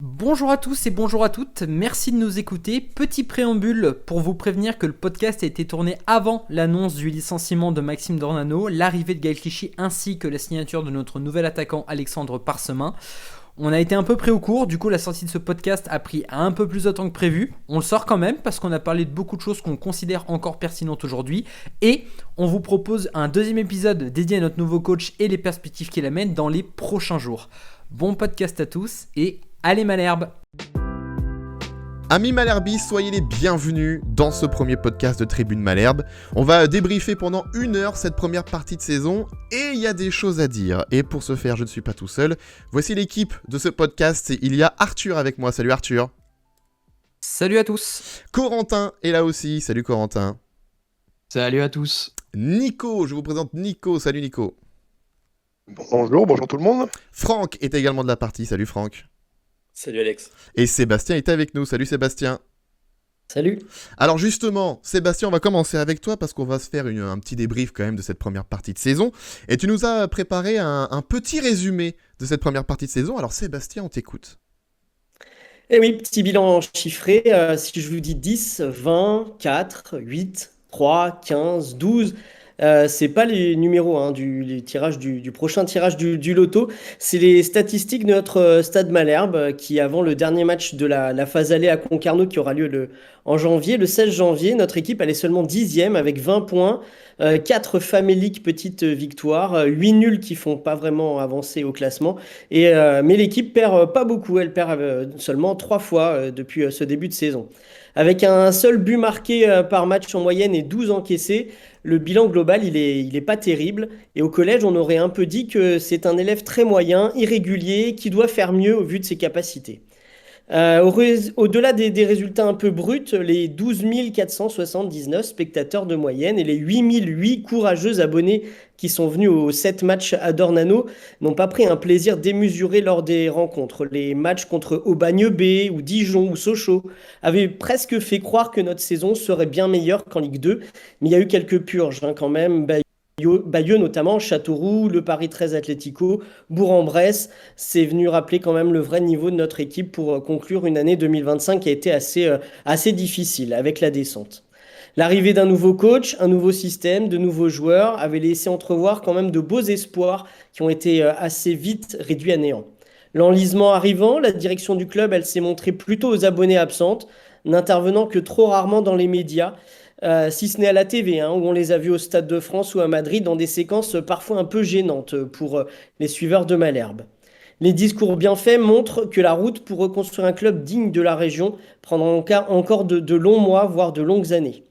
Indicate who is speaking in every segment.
Speaker 1: Bonjour à tous et bonjour à toutes, merci de nous écouter. Petit préambule pour vous prévenir que le podcast a été tourné avant l'annonce du licenciement de Maxime Dornano, l'arrivée de Gaël Clichy ainsi que la signature de notre nouvel attaquant Alexandre Parsemin. On a été un peu pris au cours, du coup la sortie de ce podcast a pris un peu plus de temps que prévu. On le sort quand même parce qu'on a parlé de beaucoup de choses qu'on considère encore pertinentes aujourd'hui. Et on vous propose un deuxième épisode dédié à notre nouveau coach et les perspectives qu'il amène dans les prochains jours. Bon podcast à tous et allez Malherbe.
Speaker 2: Amis Malherbis, soyez les bienvenus dans ce premier podcast de Tribune Malherbe. On va débriefer pendant 1 heure cette première partie de saison et il y a des choses à dire. Et pour ce faire, je ne suis pas tout seul. Voici l'équipe de ce podcast. Il y a Arthur avec moi. Salut Arthur.
Speaker 1: Salut à tous.
Speaker 2: Corentin est là aussi. Salut Corentin.
Speaker 3: Salut à tous.
Speaker 2: Nico, je vous présente Nico. Salut Nico.
Speaker 4: Bonjour tout le monde.
Speaker 2: Franck est également de la partie. Salut Franck.
Speaker 5: Salut Alex.
Speaker 2: Et Sébastien est avec nous. Salut Sébastien.
Speaker 5: Salut.
Speaker 2: Alors justement, Sébastien, on va commencer avec toi parce qu'on va se faire un petit débrief quand même de cette première partie de saison. Et tu nous as préparé un petit résumé de cette première partie de saison. Alors Sébastien, on t'écoute.
Speaker 5: Eh oui, petit bilan chiffré. Si je vous dis 10, 20, 4, 8, 3, 15, 12, c'est pas les numéros les tirages du prochain tirage du loto. C'est les statistiques de notre stade Malherbe qui, avant le dernier match de la phase aller à Concarneau qui aura lieu en janvier, le 16 janvier, notre équipe elle est seulement 10e avec 20 points. 4 faméliques petites victoires, 8 nuls qui font pas vraiment avancer au classement. Mais l'équipe perd pas beaucoup, elle perd seulement 3 fois depuis ce début de saison. Avec un seul but marqué par match en moyenne et 12 encaissés, le bilan global il est pas terrible. Et au collège, on aurait un peu dit que c'est un élève très moyen, irrégulier, qui doit faire mieux au vu de ses capacités. Au-delà des résultats un peu bruts, les 12 479 spectateurs de moyenne et les 8 008 courageux abonnés qui sont venus aux 7 matchs à Dornano n'ont pas pris un plaisir démesuré lors des rencontres. Les matchs contre Aubagne B ou Dijon ou Sochaux avaient presque fait croire que notre saison serait bien meilleure qu'en Ligue 2, mais il y a eu quelques purges quand même. Bayeux notamment, Châteauroux, le Paris 13 Atlético, Bourg-en-Bresse, c'est venu rappeler quand même le vrai niveau de notre équipe pour conclure une année 2025 qui a été assez difficile avec la descente. L'arrivée d'un nouveau coach, un nouveau système, de nouveaux joueurs avait laissé entrevoir quand même de beaux espoirs qui ont été assez vite réduits à néant. L'enlisement arrivant, la direction du club, elle s'est montrée plutôt aux abonnés absentes, n'intervenant que trop rarement dans les médias, si ce n'est à la TV, où on les a vus au Stade de France ou à Madrid dans des séquences parfois un peu gênantes pour les suiveurs de Malherbe. Les discours bien faits montrent que la route pour reconstruire un club digne de la région prendra encore de longs mois, voire de longues années.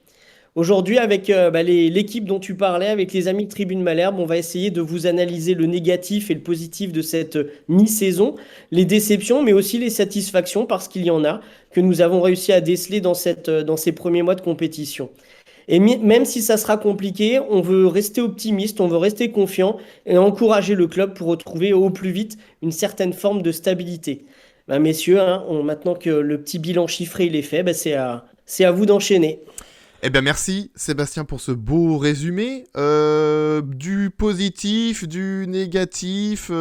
Speaker 5: Aujourd'hui, avec l'équipe dont tu parlais, avec les amis de Tribune Malherbe, on va essayer de vous analyser le négatif et le positif de cette mi-saison, les déceptions, mais aussi les satisfactions, parce qu'il y en a, que nous avons réussi à déceler dans ces premiers mois de compétition. Et même si ça sera compliqué, on veut rester optimiste, on veut rester confiant et encourager le club pour retrouver au plus vite une certaine forme de stabilité. Messieurs, maintenant que le petit bilan chiffré il est fait, c'est à vous d'enchaîner.
Speaker 2: Eh bien merci Sébastien pour ce beau résumé, du positif, du négatif.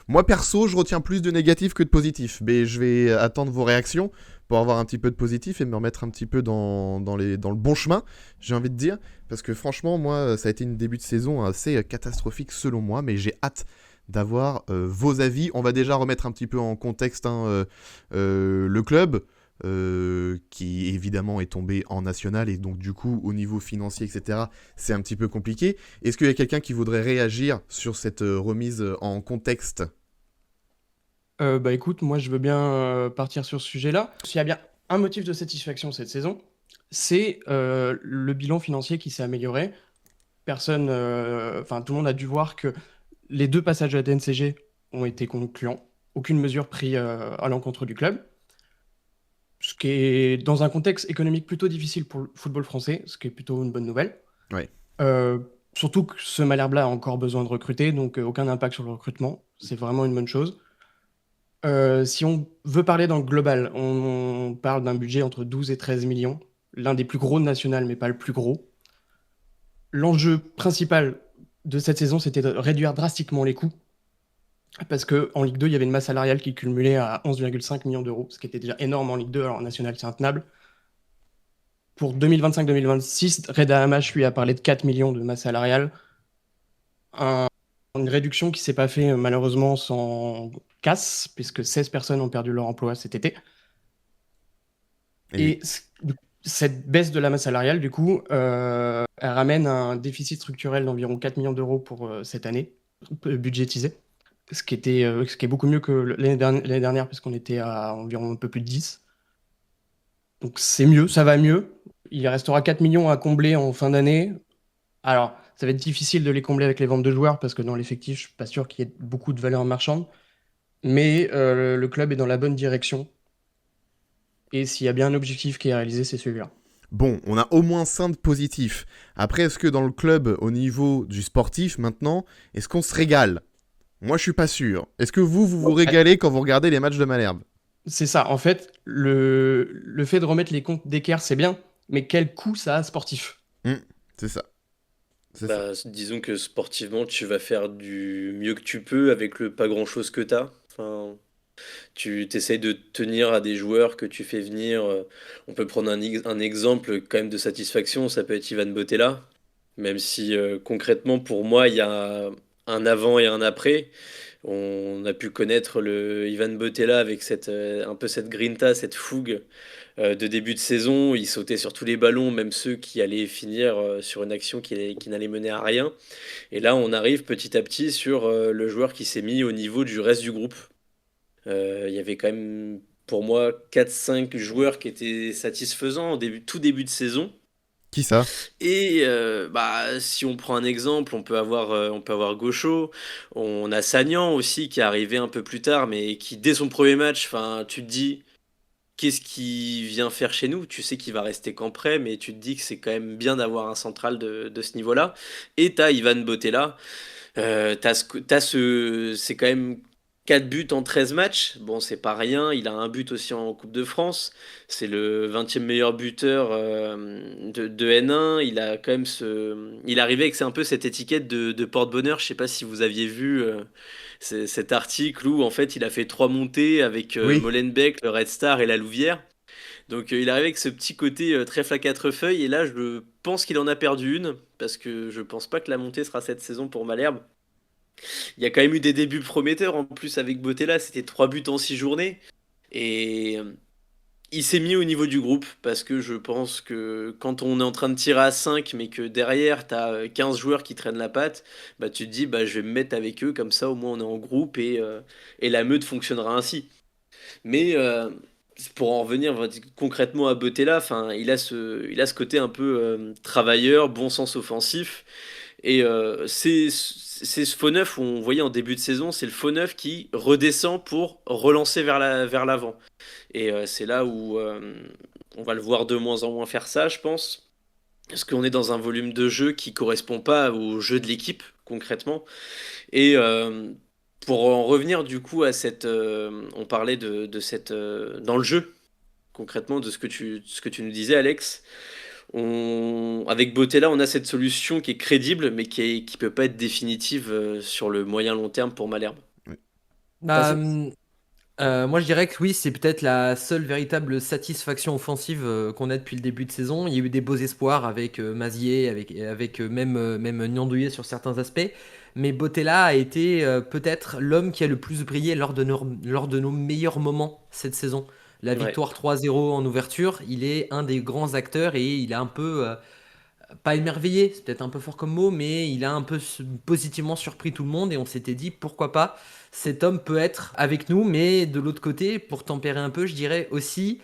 Speaker 2: Moi perso je retiens plus de négatif que de positif, mais je vais attendre vos réactions pour avoir un petit peu de positif et me remettre un petit peu dans le bon chemin, j'ai envie de dire, parce que franchement moi ça a été une début de saison assez catastrophique selon moi, mais j'ai hâte d'avoir vos avis. On va déjà remettre un petit peu en contexte le club. Qui évidemment est tombé en national et donc du coup au niveau financier etc c'est un petit peu compliqué. Est-ce qu'il y a quelqu'un qui voudrait réagir sur cette remise en contexte?
Speaker 3: Écoute, moi je veux bien partir sur ce sujet-là. S'il y a bien un motif de satisfaction cette saison, c'est le bilan financier qui s'est amélioré. Tout le monde a dû voir que les 2 passages à la DNCG ont été concluants. Aucune mesure prise à l'encontre du club. Ce qui est dans un contexte économique plutôt difficile pour le football français, ce qui est plutôt une bonne nouvelle.
Speaker 2: Ouais.
Speaker 3: Surtout que ce Malherbe-là a encore besoin de recruter, donc aucun impact sur le recrutement. C'est vraiment une bonne chose. Si on veut parler dans le global, on parle d'un budget entre 12 et 13 millions, l'un des plus gros de national, mais pas le plus gros. L'enjeu principal de cette saison, c'était de réduire drastiquement les coûts parce qu'en Ligue 2, il y avait une masse salariale qui cumulait à 11,5 millions d'euros, ce qui était déjà énorme en Ligue 2, alors en National, c'est intenable. Pour 2025-2026, Reda Hammach, lui, a parlé de 4 millions de masse salariale. Une réduction qui ne s'est pas fait malheureusement sans casse, puisque 16 personnes ont perdu leur emploi cet été.
Speaker 2: Et
Speaker 3: Et cette baisse de la masse salariale, du coup, elle ramène un déficit structurel d'environ 4 millions d'euros pour cette année, budgétisé, ce qui est beaucoup mieux que l'année dernière, puisqu'on était à environ un peu plus de 10. Donc c'est mieux, ça va mieux. Il restera 4 millions à combler en fin d'année. Alors, ça va être difficile de les combler avec les ventes de joueurs, parce que dans l'effectif, je suis pas sûr qu'il y ait beaucoup de valeur marchande. Mais le club est dans la bonne direction. Et s'il y a bien un objectif qui est réalisé, c'est celui-là.
Speaker 2: bon, on a au moins 5 de positifs. Après, est-ce que dans le club, au niveau du sportif, maintenant, est-ce qu'on se régale? Moi, je suis pas sûr. Est-ce que vous régalez quand vous regardez les matchs de Malherbe?
Speaker 3: C'est ça. En fait, le fait de remettre les comptes d'équerre, c'est bien. Mais quel coût ça a sportif?
Speaker 2: C'est ça. C'est ça.
Speaker 6: Bah, disons que sportivement, tu vas faire du mieux que tu peux avec le pas grand-chose que t'as. Enfin, tu t'essayes de tenir à des joueurs que tu fais venir. On peut prendre un exemple quand même de satisfaction, ça peut être Ivan Botella. Même si concrètement, pour moi, il y a un avant et un après. On a pu connaître le Ivan Botella avec un peu cette grinta, cette fougue de début de saison. Il sautait sur tous les ballons, même ceux qui allaient finir sur une action qui n'allait mener à rien. Et là, on arrive petit à petit sur le joueur qui s'est mis au niveau du reste du groupe. Il y avait quand même, pour moi, 4-5 joueurs qui étaient satisfaisants tout début de saison.
Speaker 2: Qui ça?
Speaker 6: Et bah, si on prend un exemple, on peut avoir Gaucho, on a Sagnan aussi qui est arrivé un peu plus tard, mais qui dès son premier match, enfin, tu te dis qu'est-ce qu'il vient faire chez nous? Tu sais qu'il va rester qu'en prêt, mais tu te dis que c'est quand même bien d'avoir un central de ce niveau-là. Et t'as Ivan Botella, c'est quand même 4 buts en 13 matchs. Bon, c'est pas rien. Il a un but aussi en Coupe de France. C'est le 20e meilleur buteur de N1. Il a quand même il est arrivé avec un peu cette étiquette de porte-bonheur. Je sais pas si vous aviez vu cet article où en fait il a fait 3 montées avec
Speaker 2: Oui.
Speaker 6: Molenbeek, le Red Star et la Louvière. Donc il arrive avec ce petit côté trèfle à quatre feuilles et là je pense qu'il en a perdu une parce que je pense pas que la montée sera cette saison pour Malherbe. Il y a quand même eu des débuts prometteurs en plus avec Botella, c'était 3 buts en 6 journées et il s'est mis au niveau du groupe parce que je pense que quand on est en train de tirer à 5 mais que derrière t'as 15 joueurs qui traînent la patte, bah tu te dis bah je vais me mettre avec eux comme ça au moins on est en groupe et la meute fonctionnera ainsi. Mais pour en revenir concrètement à Botella, enfin, il a ce côté un peu travailleur, bon sens offensif. Et c'est ce faux neuf où on voyait en début de saison, c'est le faux neuf qui redescend pour relancer vers l'avant. Et c'est là où on va le voir de moins en moins faire ça, je pense. Parce qu'on est dans un volume de jeu qui correspond pas au jeu de l'équipe, concrètement. Et pour en revenir du coup à on parlait de cette dans le jeu concrètement de ce que tu nous disais Alex. Avec Botella, on a cette solution qui est crédible mais qui peut pas être définitive sur le moyen long terme pour Malherbe.
Speaker 1: Bah, moi je dirais que oui, c'est peut-être la seule véritable satisfaction offensive qu'on a depuis le début de saison. Il y a eu des beaux espoirs avec Mazier, avec même Niandouillet sur certains aspects. Mais Botella a été peut-être l'homme qui a le plus brillé lors de nos meilleurs moments cette saison. La
Speaker 6: Ouais.
Speaker 1: victoire 3-0 en ouverture, il est un des grands acteurs et il a un peu pas émerveillé, c'est peut-être un peu fort comme mot, mais il a un peu positivement surpris tout le monde et on s'était dit pourquoi pas, cet homme peut être avec nous, mais de l'autre côté, pour tempérer un peu, je dirais aussi,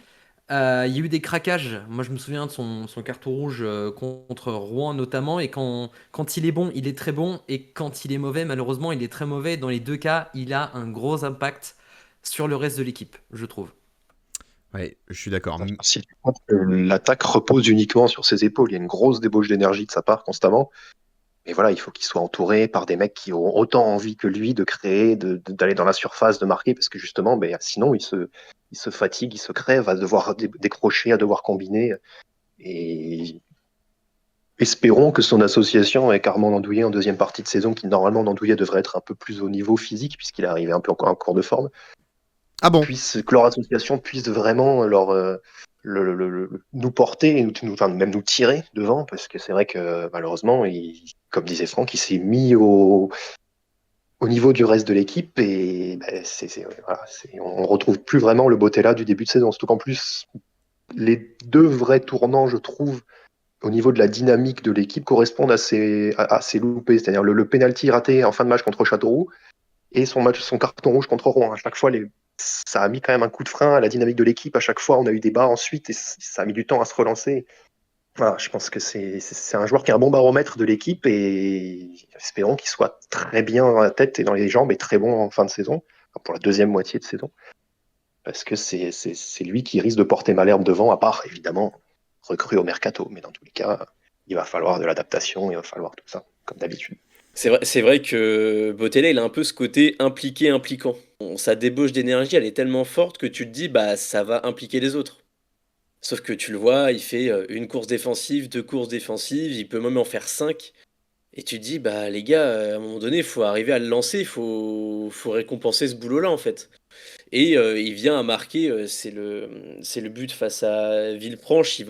Speaker 1: il y a eu des craquages. Moi, je me souviens de son carton rouge contre Rouen notamment, et quand il est bon, il est très bon, et quand il est mauvais, malheureusement, il est très mauvais. Dans les deux cas, il a un gros impact sur le reste de l'équipe, je trouve.
Speaker 2: Ouais, je suis d'accord.
Speaker 4: Si tu penses que l'attaque repose uniquement sur ses épaules, il y a une grosse débauche d'énergie de sa part constamment. Mais voilà, il faut qu'il soit entouré par des mecs qui ont autant envie que lui de créer, d'aller dans la surface, de marquer, parce que justement, ben, sinon il se fatigue, il se crève à devoir décrocher, à devoir combiner. Et espérons que son association avec Armand Andouillet en deuxième partie de saison, qui normalement Andouillet devrait être un peu plus au niveau physique, puisqu'il est arrivé un peu en cours de forme,
Speaker 2: Ah bon?
Speaker 4: que leur association puisse vraiment nous porter, enfin, même nous tirer devant, parce que c'est vrai que malheureusement, comme disait Franck, il s'est mis au niveau du reste de l'équipe et ben, on retrouve plus vraiment le Botella du début de saison. Surtout qu'en plus, les deux vrais tournants, je trouve, au niveau de la dynamique de l'équipe, correspondent à ces loupés. C'est-à-dire le penalty raté en fin de match contre Châteauroux et son carton rouge contre Rouen. À chaque fois, ça a mis quand même un coup de frein à la dynamique de l'équipe. À chaque fois, on a eu des bas ensuite et ça a mis du temps à se relancer. Voilà, je pense que c'est un joueur qui a un bon baromètre de l'équipe et espérons qu'il soit très bien dans la tête et dans les jambes et très bon en fin de saison, enfin, pour la deuxième moitié de saison. Parce que c'est lui qui risque de porter Malherbe devant, à part évidemment recrue au mercato. Mais dans tous les cas, il va falloir de l'adaptation, il va falloir tout ça, comme d'habitude.
Speaker 6: C'est vrai que Botella, il a un peu ce côté impliqué, impliquant. Sa débauche d'énergie, elle est tellement forte que tu te dis, bah, ça va impliquer les autres. Sauf que tu le vois, il fait une course défensive, deux courses défensives, il peut même en faire cinq. Et tu te dis, bah, les gars, à un moment donné, il faut arriver à le lancer, faut récompenser ce boulot-là, en fait. Et il vient à marquer, c'est le but face à Villefranche,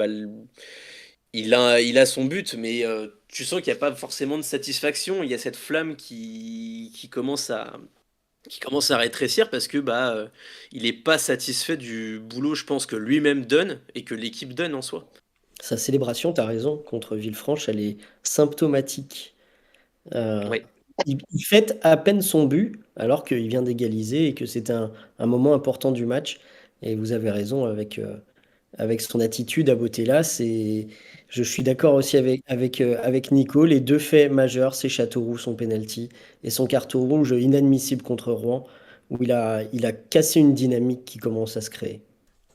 Speaker 6: il a son but, mais tu sens qu'il n'y a pas forcément de satisfaction. Il y a cette flamme qui commence à rétrécir parce que il n'est pas satisfait du boulot, je pense, que lui-même donne et que l'équipe donne en soi.
Speaker 5: Sa célébration, tu as raison, contre Villefranche, elle est symptomatique. Euh,
Speaker 6: Oui.
Speaker 5: il fête à peine son but alors qu'il vient d'égaliser et que c'est un moment important du match. Et vous avez raison avec son attitude à Botella. Je suis d'accord aussi avec Nico. Les deux faits majeurs, c'est Châteauroux, son penalty, et son carton rouge inadmissible contre Rouen, où il a cassé une dynamique qui commence à se créer.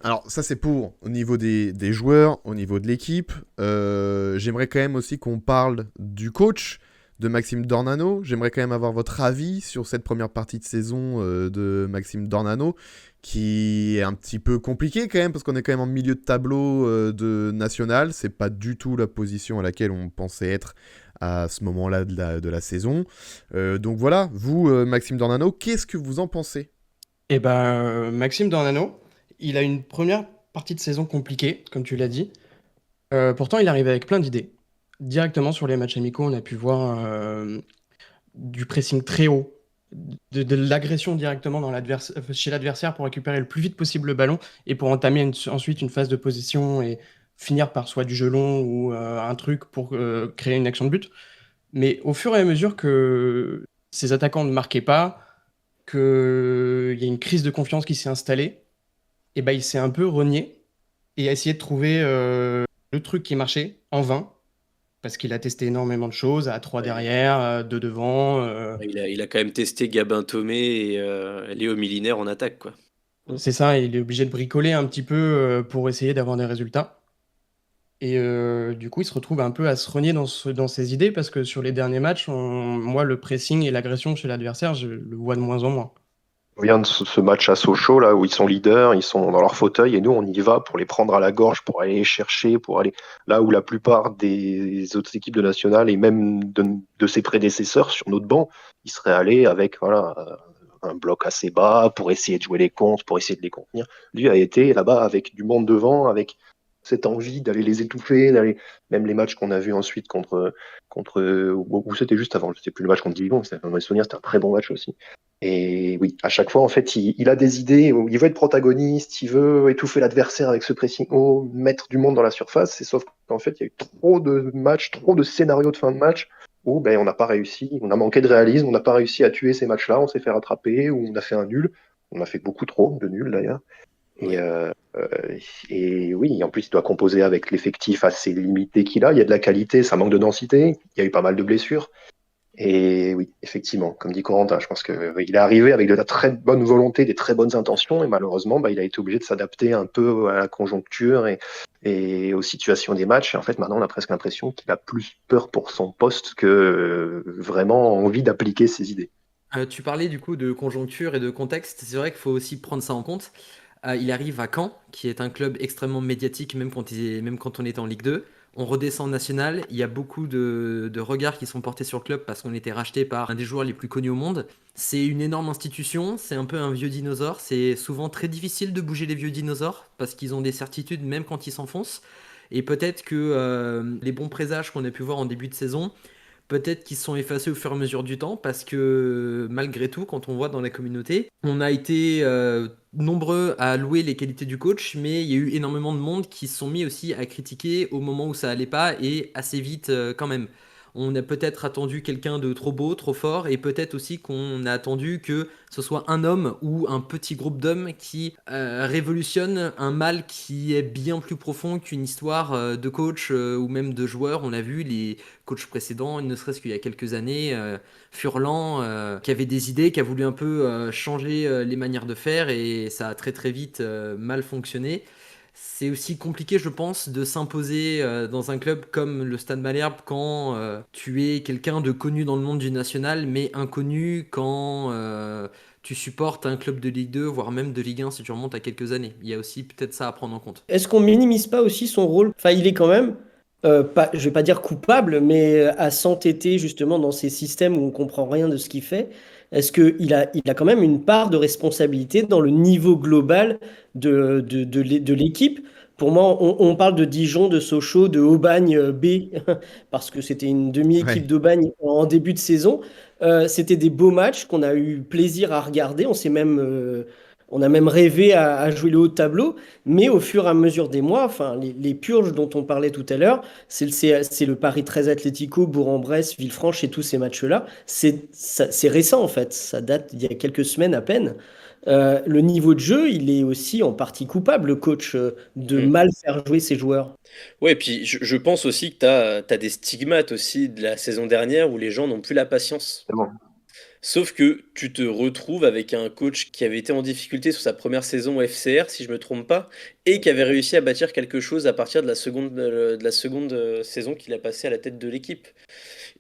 Speaker 2: Alors ça c'est pour au niveau des joueurs, au niveau de l'équipe. J'aimerais quand même aussi qu'on parle du coach, de Maxime Dornano. J'aimerais quand même avoir votre avis sur cette première partie de saison de Maxime Dornano, qui est un petit peu compliqué quand même, parce qu'on est quand même en milieu de tableau de national. C'est pas du tout la position à laquelle on pensait être à ce moment-là de la saison. Donc voilà, vous, Maxime Dornano, qu'est-ce que vous en pensez ?
Speaker 3: Et ben, Maxime Dornano, il a une première partie de saison compliquée, comme tu l'as dit. Pourtant, il arrive avec plein d'idées. Directement sur les matchs amicaux, on a pu voir du pressing très haut, de l'agression directement chez l'adversaire pour récupérer le plus vite possible le ballon et pour entamer ensuite une phase de possession et finir par soit du jeu long ou un truc pour créer une action de but. Mais au fur et à mesure que ces attaquants ne marquaient pas, qu'il y a une crise de confiance qui s'est installée, et ben il s'est un peu renié et a essayé de trouver le truc qui marchait en vain, parce qu'il a testé énormément de choses, à 3
Speaker 6: Ouais.
Speaker 3: derrière, 2 devant.
Speaker 6: Il a quand même testé Gabin Thomé et Léo Milinaire en attaque, quoi.
Speaker 3: C'est ça, il est obligé de bricoler un petit peu pour essayer d'avoir des résultats. Et du coup, il se retrouve un peu à se renier dans ses idées, parce que sur les derniers matchs, moi, le pressing et l'agression chez l'adversaire, je le vois de moins en moins.
Speaker 4: On vient de ce match à Sochaux, là, où ils sont leaders, ils sont dans leur fauteuil, et nous, on y va pour les prendre à la gorge, pour aller les chercher, pour aller là où la plupart des autres équipes de nationale, et même de ses prédécesseurs sur notre banc, ils seraient allés avec voilà, un bloc assez bas pour essayer de jouer les comptes, pour essayer de les contenir. Lui a été là-bas avec du monde devant, avec cette envie d'aller les étouffer, même les matchs qu'on a vus ensuite ou c'était juste avant, je sais plus le match contre Dijon, dans mes souvenirs, c'était un très bon match aussi. Et oui, à chaque fois, en fait, il a des idées, il veut être protagoniste, il veut étouffer l'adversaire avec ce pressing haut, mettre du monde dans la surface, et sauf qu'en fait, il y a eu trop de matchs, trop de scénarios de fin de match où ben, on n'a pas réussi, on a manqué de réalisme, on n'a pas réussi à tuer ces matchs-là, on s'est fait rattraper, ou on a fait un nul, on a fait beaucoup trop de nuls d'ailleurs. Et, et oui, en plus, il doit composer avec l'effectif assez limité qu'il a. Il y a de la qualité, ça manque de densité. Il y a eu pas mal de blessures. Et oui, effectivement, comme dit Corentin, je pense qu'il est arrivé avec de la très bonne volonté, des très bonnes intentions, et malheureusement, bah, il a été obligé de s'adapter un peu à la conjoncture et aux situations des matchs. Et en fait, maintenant, on a presque l'impression qu'il a plus peur pour son poste que vraiment envie d'appliquer ses idées.
Speaker 1: Tu parlais du coup de conjoncture et de contexte. C'est vrai qu'il faut aussi prendre ça en compte. Il arrive à Caen, qui est un club extrêmement médiatique, même quand on était en Ligue 2. On redescend en national, il y a beaucoup de regards qui sont portés sur le club parce qu'on était racheté par un des joueurs les plus connus au monde. C'est une énorme institution, c'est un peu un vieux dinosaure, c'est souvent très difficile de bouger les vieux dinosaures parce qu'ils ont des certitudes même quand ils s'enfoncent. Et peut-être que les bons présages qu'on a pu voir en début de saison, peut-être qu'ils se sont effacés au fur et à mesure du temps parce que malgré tout, quand on voit dans la communauté, on a été nombreux à louer les qualités du coach, mais il y a eu énormément de monde qui se sont mis aussi à critiquer au moment où ça allait pas et assez vite quand même. On a peut-être attendu quelqu'un de trop beau, trop fort, et peut-être aussi qu'on a attendu que ce soit un homme ou un petit groupe d'hommes qui révolutionne un mal qui est bien plus profond qu'une histoire de coach ou même de joueur. On a vu les coachs précédents, ne serait-ce qu'il y a quelques années, Furlan, qui avait des idées, qui a voulu un peu changer les manières de faire, et ça a très très vite mal fonctionné. C'est aussi compliqué, je pense, de s'imposer dans un club comme le Stade Malherbe quand tu es quelqu'un de connu dans le monde du national, mais inconnu quand tu supportes un club de Ligue 2, voire même de Ligue 1 si tu remontes à quelques années. Il y a aussi peut-être ça à prendre en compte.
Speaker 5: Est-ce qu'on minimise pas aussi son rôle? Enfin, il est quand même, pas, je vais pas dire coupable, mais à s'entêter justement dans ces systèmes où on comprend rien de ce qu'il fait. Est-ce qu'il a quand même une part de responsabilité dans le niveau global de l'équipe? Pour moi, on parle de Dijon, de Sochaux, de Aubagne B, parce que c'était une demi-équipe
Speaker 2: Ouais.
Speaker 5: d'Aubagne en début de saison. C'était des beaux matchs qu'on a eu plaisir à regarder. On a même rêvé à jouer le haut de tableau. Mais au fur et à mesure des mois, enfin, les purges dont on parlait tout à l'heure, c'est le Paris 13 Atlético, Bourg-en-Bresse, Villefranche et tous ces matchs-là. C'est récent en fait, ça date d'il y a quelques semaines à peine. Le niveau de jeu, il est aussi en partie coupable, le coach, de
Speaker 6: Mm.
Speaker 5: mal faire jouer ses joueurs.
Speaker 6: Ouais, puis je pense aussi que t'as des stigmates aussi de la saison dernière où les gens n'ont plus la patience.
Speaker 4: C'est bon.
Speaker 6: Sauf que tu te retrouves avec un coach qui avait été en difficulté sur sa première saison au FCR, si je me trompe pas, et qui avait réussi à bâtir quelque chose à partir de la seconde saison qu'il a passé à la tête de l'équipe.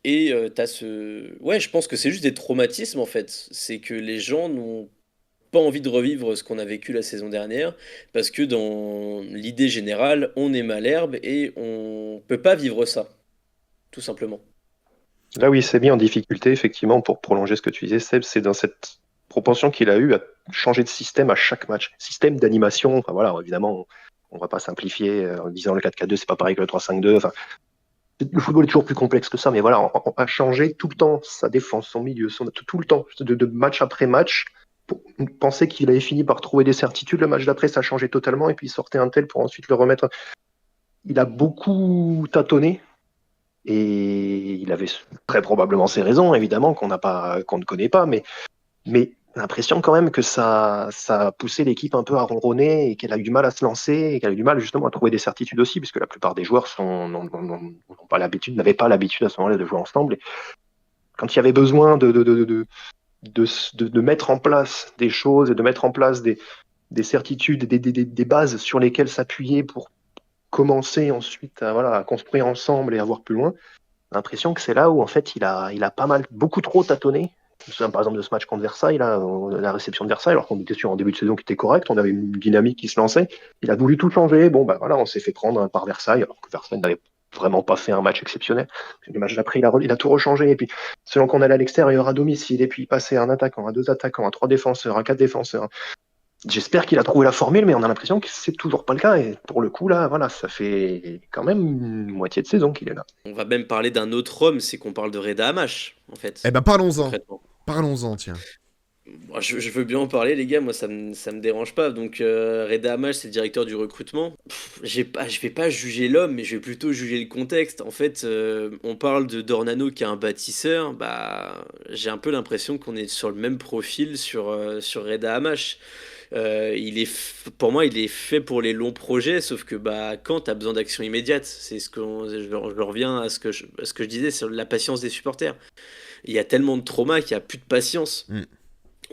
Speaker 6: Et t'as ce... Ouais, je pense que c'est juste des traumatismes en fait. C'est que les gens n'ont pas envie de revivre ce qu'on a vécu la saison dernière, parce que dans l'idée générale, on est Malherbe et on peut pas vivre ça, tout simplement.
Speaker 4: Là où il s'est mis en difficulté, effectivement, pour prolonger ce que tu disais, Seb, c'est dans cette propension qu'il a eue à changer de système à chaque match. Système d'animation, enfin voilà, évidemment, on va pas simplifier en disant le 4-4-2, c'est pas pareil que le 3-5-2. Enfin, le football est toujours plus complexe que ça, mais voilà, on a changé tout le temps sa défense, son milieu, tout le temps, de match après match. Pour penser qu'il avait fini par trouver des certitudes, le match d'après, ça a changé totalement, et puis il sortait un tel pour ensuite le remettre. Il a beaucoup tâtonné. Et il avait très probablement ses raisons, évidemment, qu'on ne connaît pas, mais l'impression quand même que ça a poussé l'équipe un peu à ronronner et qu'elle a eu du mal à se lancer et qu'elle a eu du mal justement à trouver des certitudes aussi, puisque la plupart des joueurs n'avaient pas l'habitude à ce moment-là de jouer ensemble. Et quand il y avait besoin de mettre en place des choses et de mettre en place des certitudes, des bases sur lesquelles s'appuyer pour commencer ensuite à construire ensemble et à voir plus loin, j'ai l'impression que c'est là où en fait il a beaucoup trop tâtonné. Je me souviens par exemple de ce match contre Versailles, là, la réception de Versailles, alors qu'on était sur un début de saison qui était correct, on avait une dynamique qui se lançait. Il a voulu tout changer. Bon, ben voilà, on s'est fait prendre par Versailles, alors que Versailles n'avait vraiment pas fait un match exceptionnel. Le match d'après, il a tout rechangé. Et puis, selon qu'on allait à l'extérieur, à domicile, et puis il passait à un attaquant, à deux attaquants, à trois défenseurs, à quatre défenseurs. J'espère qu'il a trouvé la formule, mais on a l'impression que c'est toujours pas le cas. Et pour le coup, là, voilà, ça fait quand même une moitié de saison qu'il est là.
Speaker 6: On va même parler d'un autre homme, c'est qu'on parle de Reda Hamash, en fait,
Speaker 2: Eh ben parlons-en.
Speaker 6: concrètement.
Speaker 2: Parlons-en, tiens.
Speaker 6: Moi, je veux bien en parler, les gars, moi ça me dérange pas. Donc, Reda Hamash, c'est le directeur du recrutement. Je vais pas juger l'homme, mais je vais plutôt juger le contexte. En fait, on parle de Dornano qui est un bâtisseur. Bah, j'ai un peu l'impression qu'on est sur le même profil sur Reda Hamash. Pour moi, il est fait pour les longs projets, sauf que bah, quand tu as besoin d'action immédiate, c'est je reviens à ce que je disais sur la patience des supporters. Il y a tellement de traumas qu'il n'y a plus de patience.
Speaker 2: Mm.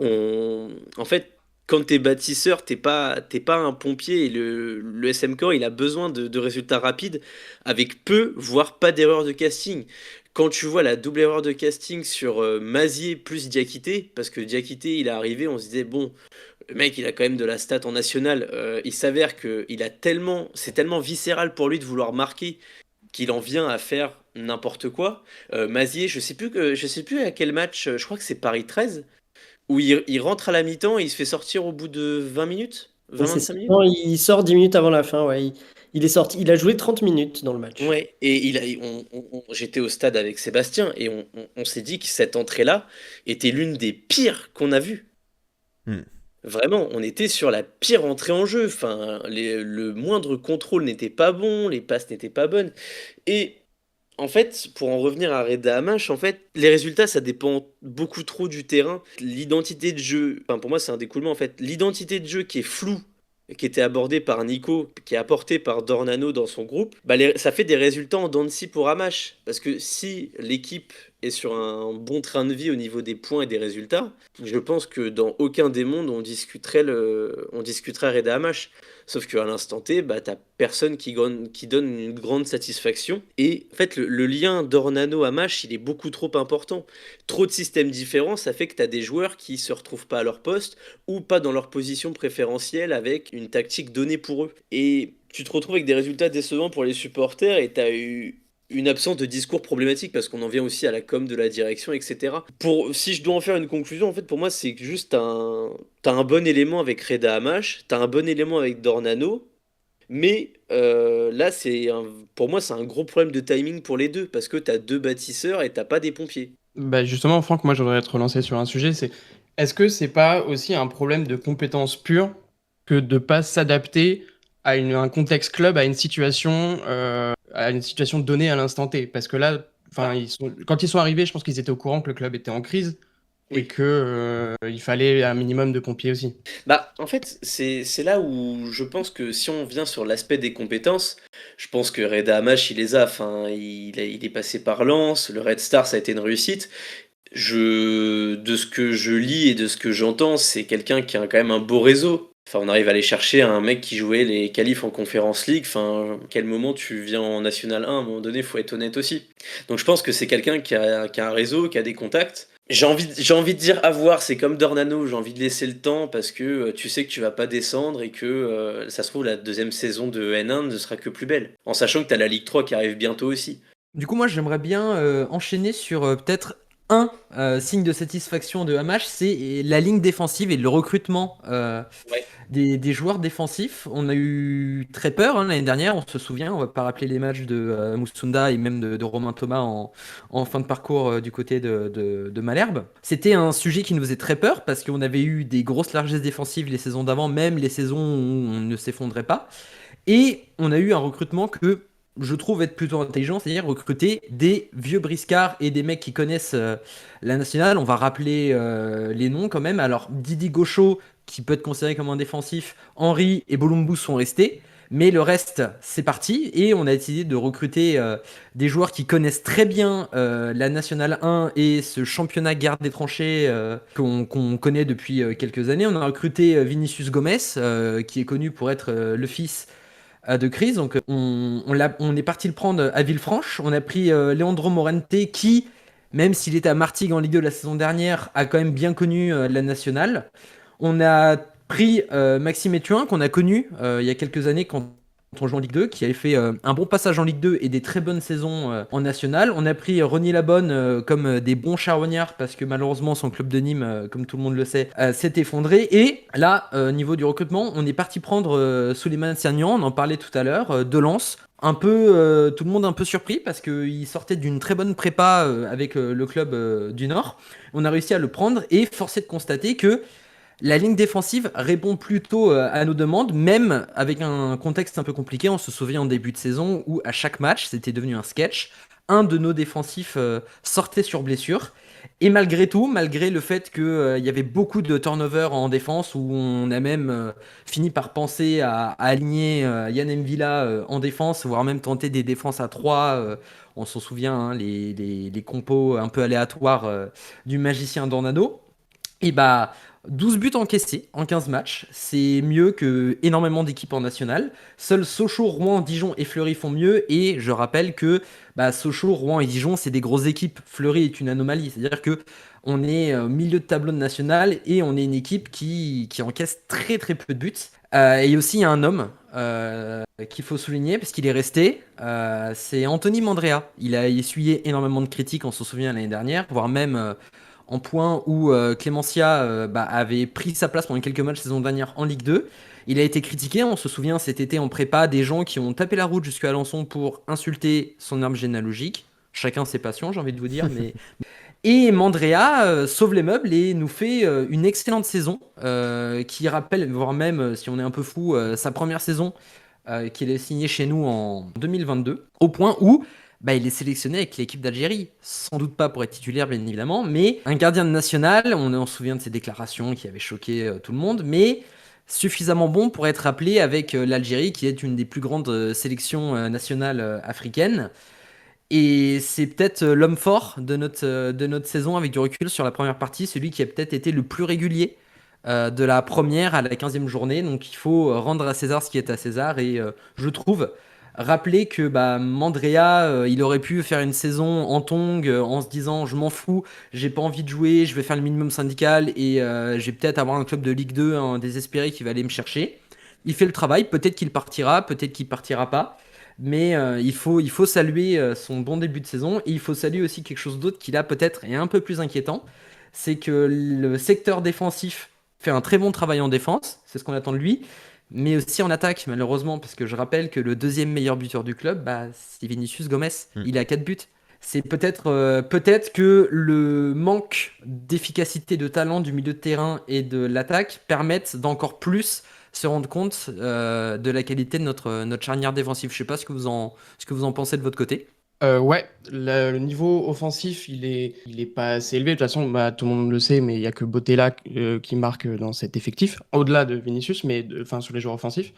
Speaker 6: En fait, quand t'es bâtisseur, t'es pas un pompier et le SM Core, il a besoin de résultats rapides avec peu, voire pas d'erreur de casting. Quand tu vois la double erreur de casting sur Mazier plus Diakité, parce que Diakité, il est arrivé, on se disait, bon, le mec, il a quand même de la stat en national. Il s'avère que c'est tellement viscéral pour lui de vouloir marquer qu'il en vient à faire n'importe quoi. Mazier, je sais plus à quel match, je crois que c'est Paris 13, où il rentre à la mi-temps et il se fait sortir au bout de 20 minutes,
Speaker 5: Oui, c'est
Speaker 6: 20-25
Speaker 5: ça.
Speaker 6: minutes.
Speaker 5: Non, il sort 10 minutes avant la fin, ouais. Il est sorti. Il a joué 30 minutes dans le match.
Speaker 6: Ouais, et j'étais au stade avec Sébastien et on s'est dit que cette entrée-là était l'une des pires qu'on a vues.
Speaker 2: Hmm.
Speaker 6: Vraiment, on était sur la pire entrée en jeu. Enfin, le moindre contrôle n'était pas bon, les passes n'étaient pas bonnes. Et en fait, pour en revenir à Reda Hammach, en fait, les résultats, ça dépend beaucoup trop du terrain. L'identité de jeu, enfin pour moi, c'est un découlement en fait. L'identité de jeu qui est floue, qui était abordée par Nico, qui est apportée par Dornano dans son groupe, bah ça fait des résultats en dents de scie pour Hammach. Parce que si l'équipe est sur un bon train de vie au niveau des points et des résultats, je pense que dans aucun des mondes on discuterait Reda Hammach. Sauf qu'à l'instant T, bah, t'as personne qui donne une grande satisfaction. Et en fait, le lien d'Ornano-Hammach, il est beaucoup trop important. Trop de systèmes différents, ça fait que t'as des joueurs qui se retrouvent pas à leur poste ou pas dans leur position préférentielle avec une tactique donnée pour eux. Et tu te retrouves avec des résultats décevants pour les supporters et t'as eu une absence de discours problématique parce qu'on en vient aussi à la com de la direction, etc. Si je dois en faire une conclusion, en fait, pour moi, c'est que juste t'as un bon élément avec Reda Hammach, t'as un bon élément avec Dornano, mais là, pour moi, c'est un gros problème de timing pour les deux parce que t'as deux bâtisseurs et t'as pas des pompiers.
Speaker 3: Bah justement, Franck, moi je voudrais te relancer sur un sujet, c'est est-ce que c'est pas aussi un problème de compétence pure que de pas s'adapter à un contexte club, à une situation donnée à l'instant T? Parce que là, enfin, quand ils sont arrivés, je pense qu'ils étaient au courant que le club était en crise et
Speaker 6: Oui.
Speaker 3: que il fallait un minimum de pompiers aussi.
Speaker 6: Bah, en fait, c'est là où je pense que si on vient sur l'aspect des compétences, je pense que Reda Hammach, il les a. Enfin, il est passé par Lens, le Red Star, ça a été une réussite. De ce que je lis et de ce que j'entends, c'est quelqu'un qui a quand même un beau réseau. Enfin, on arrive à aller chercher un mec qui jouait les qualifs en Conference League. Enfin, quel moment tu viens en National 1, à un moment donné, faut être honnête aussi. Donc je pense que c'est quelqu'un qui a un réseau, qui a des contacts. J'ai envie de dire à voir, c'est comme Dornano, j'ai envie de laisser le temps parce que tu sais que tu vas pas descendre et que ça se trouve la deuxième saison de N1 ne sera que plus belle. En sachant que t'as la Ligue 3 qui arrive bientôt aussi.
Speaker 1: Du coup, moi, j'aimerais bien enchaîner sur peut-être un signe de satisfaction de Hammach, c'est la ligne défensive et le recrutement
Speaker 6: Ouais.
Speaker 1: des joueurs défensifs. On a eu très peur l'année dernière, on se souvient, on va pas rappeler les matchs de Moussunda et même de Romain Thomas en fin de parcours du côté de Malherbe. C'était un sujet qui nous faisait très peur parce qu'on avait eu des grosses largesses défensives les saisons d'avant, même les saisons où on ne s'effondrait pas. Et on a eu un recrutement que je trouve être plutôt intelligent, c'est-à-dire recruter des vieux briscards et des mecs qui connaissent la nationale. On va rappeler les noms quand même. Alors Didi Gaucho, qui peut être considéré comme un défensif, Henry et Bolumbu sont restés. Mais le reste, c'est parti. Et on a décidé de recruter des joueurs qui connaissent très bien la Nationale 1 et ce championnat garde des tranchées qu'on connaît depuis quelques années. On a recruté Vinicius Gomez, qui est connu pour être le fils de crise. Donc on est parti le prendre à Villefranche. On a pris Leandro Morente qui, même s'il était à Martigues en Ligue 2 la saison dernière, a quand même bien connu la nationale. On a pris Maxime Etuin qu'on a connu il y a quelques années quand on joue en Ligue 2, qui avait fait un bon passage en Ligue 2 et des très bonnes saisons en nationale. On a pris Ronny Labonne comme des bons charognards parce que malheureusement son club de Nîmes, comme tout le monde le sait, s'est effondré. Et là, niveau du recrutement, on est parti prendre Souleymane Siagnan, on en parlait tout à l'heure, de Lens. Tout le monde un peu surpris parce qu'il sortait d'une très bonne prépa avec le club du Nord. On a réussi à le prendre et forcé de constater que la ligne défensive répond plutôt à nos demandes, même avec un contexte un peu compliqué. On se souvient en début de saison où à chaque match, c'était devenu un sketch. Un de nos défensifs sortait sur blessure. Et malgré tout, malgré le fait qu'il y avait beaucoup de turnover en défense, où on a même fini par penser à aligner Yann M'Vila en défense, voire même tenter des défenses à 3. On s'en souvient, hein, les compos un peu aléatoires du magicien Dornano. Et bah, 12 buts encaissés en 15 matchs, c'est mieux que énormément d'équipes en nationale. Seuls Sochaux, Rouen, Dijon et Fleury font mieux. Et je rappelle que Sochaux, Rouen et Dijon, c'est des grosses équipes. Fleury est une anomalie, c'est-à-dire que on est au milieu de tableau de national et on est une équipe qui encaisse très très peu de buts. Et aussi, il y a un homme qu'il faut souligner parce qu'il est resté, c'est Anthony Mandrea. Il a essuyé énormément de critiques, on s'en souvient l'année dernière, voire même en point où Clémencia avait pris sa place pendant quelques matchs saison dernière en Ligue 2. Il a été critiqué, on se souvient cet été en prépa, des gens qui ont tapé la route jusqu'à Alençon pour insulter son arbre généalogique. Chacun ses passions, j'ai envie de vous dire, mais et Mandrea sauve les meubles et nous fait une excellente saison qui rappelle, voire même si on est un peu fou, sa première saison qu'il a signée chez nous en 2022, au point où il est sélectionné avec l'équipe d'Algérie. Sans doute pas pour être titulaire, bien évidemment, mais un gardien de national, on se souvient de ses déclarations qui avaient choqué tout le monde, mais suffisamment bon pour être appelé avec l'Algérie, qui est une des plus grandes sélections nationales africaines. Et c'est peut-être l'homme fort de notre saison avec du recul sur la première partie, celui qui a peut-être été le plus régulier de la première à la 15e journée. Donc il faut rendre à César ce qui est à César. Et je trouve, rappeler que Mandrea, il aurait pu faire une saison en tongue en se disant je m'en fous, j'ai pas envie de jouer, je vais faire le minimum syndical et je vais peut-être avoir un club de Ligue 2 désespéré qui va aller me chercher. Il fait le travail, peut-être qu'il partira, peut-être qu'il partira pas. Mais il faut saluer son bon début de saison et il faut saluer aussi quelque chose d'autre qui là peut-être est un peu plus inquiétant, c'est que le secteur défensif fait un très bon travail en défense, c'est ce qu'on attend de lui, mais aussi en attaque malheureusement, parce que je rappelle que le deuxième meilleur buteur du club, c'est Vinicius Gomez, il a 4 buts. C'est peut-être que le manque d'efficacité de talent du milieu de terrain et de l'attaque permettent d'encore plus se rendre compte de la qualité de notre charnière défensive. Je sais pas ce que vous en pensez de votre côté.
Speaker 3: Ouais, le niveau offensif, il est pas assez élevé. De toute façon, tout le monde le sait, mais il y a que Botella qui marque dans cet effectif, au-delà de Vinicius, mais enfin sur les joueurs offensifs.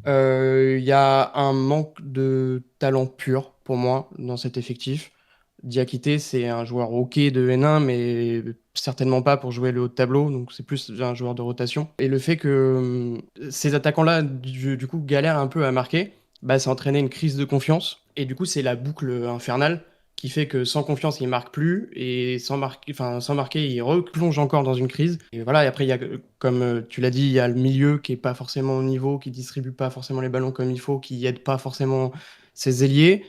Speaker 3: Il y a un manque de talent pur pour moi dans cet effectif. Diakité, c'est un joueur OK de N1, mais certainement pas pour jouer le haut de tableau, donc c'est plus un joueur de rotation. Et le fait que ces attaquants-là, du coup, galèrent un peu à marquer, ça a entraîné une crise de confiance. Et du coup, c'est la boucle infernale qui fait que sans confiance, il marque plus, et sans marquer, il replonge encore dans une crise. Et voilà, et après, il y a, comme tu l'as dit, il y a le milieu qui est pas forcément au niveau, qui distribue pas forcément les ballons comme il faut, qui aide pas forcément ses ailiers.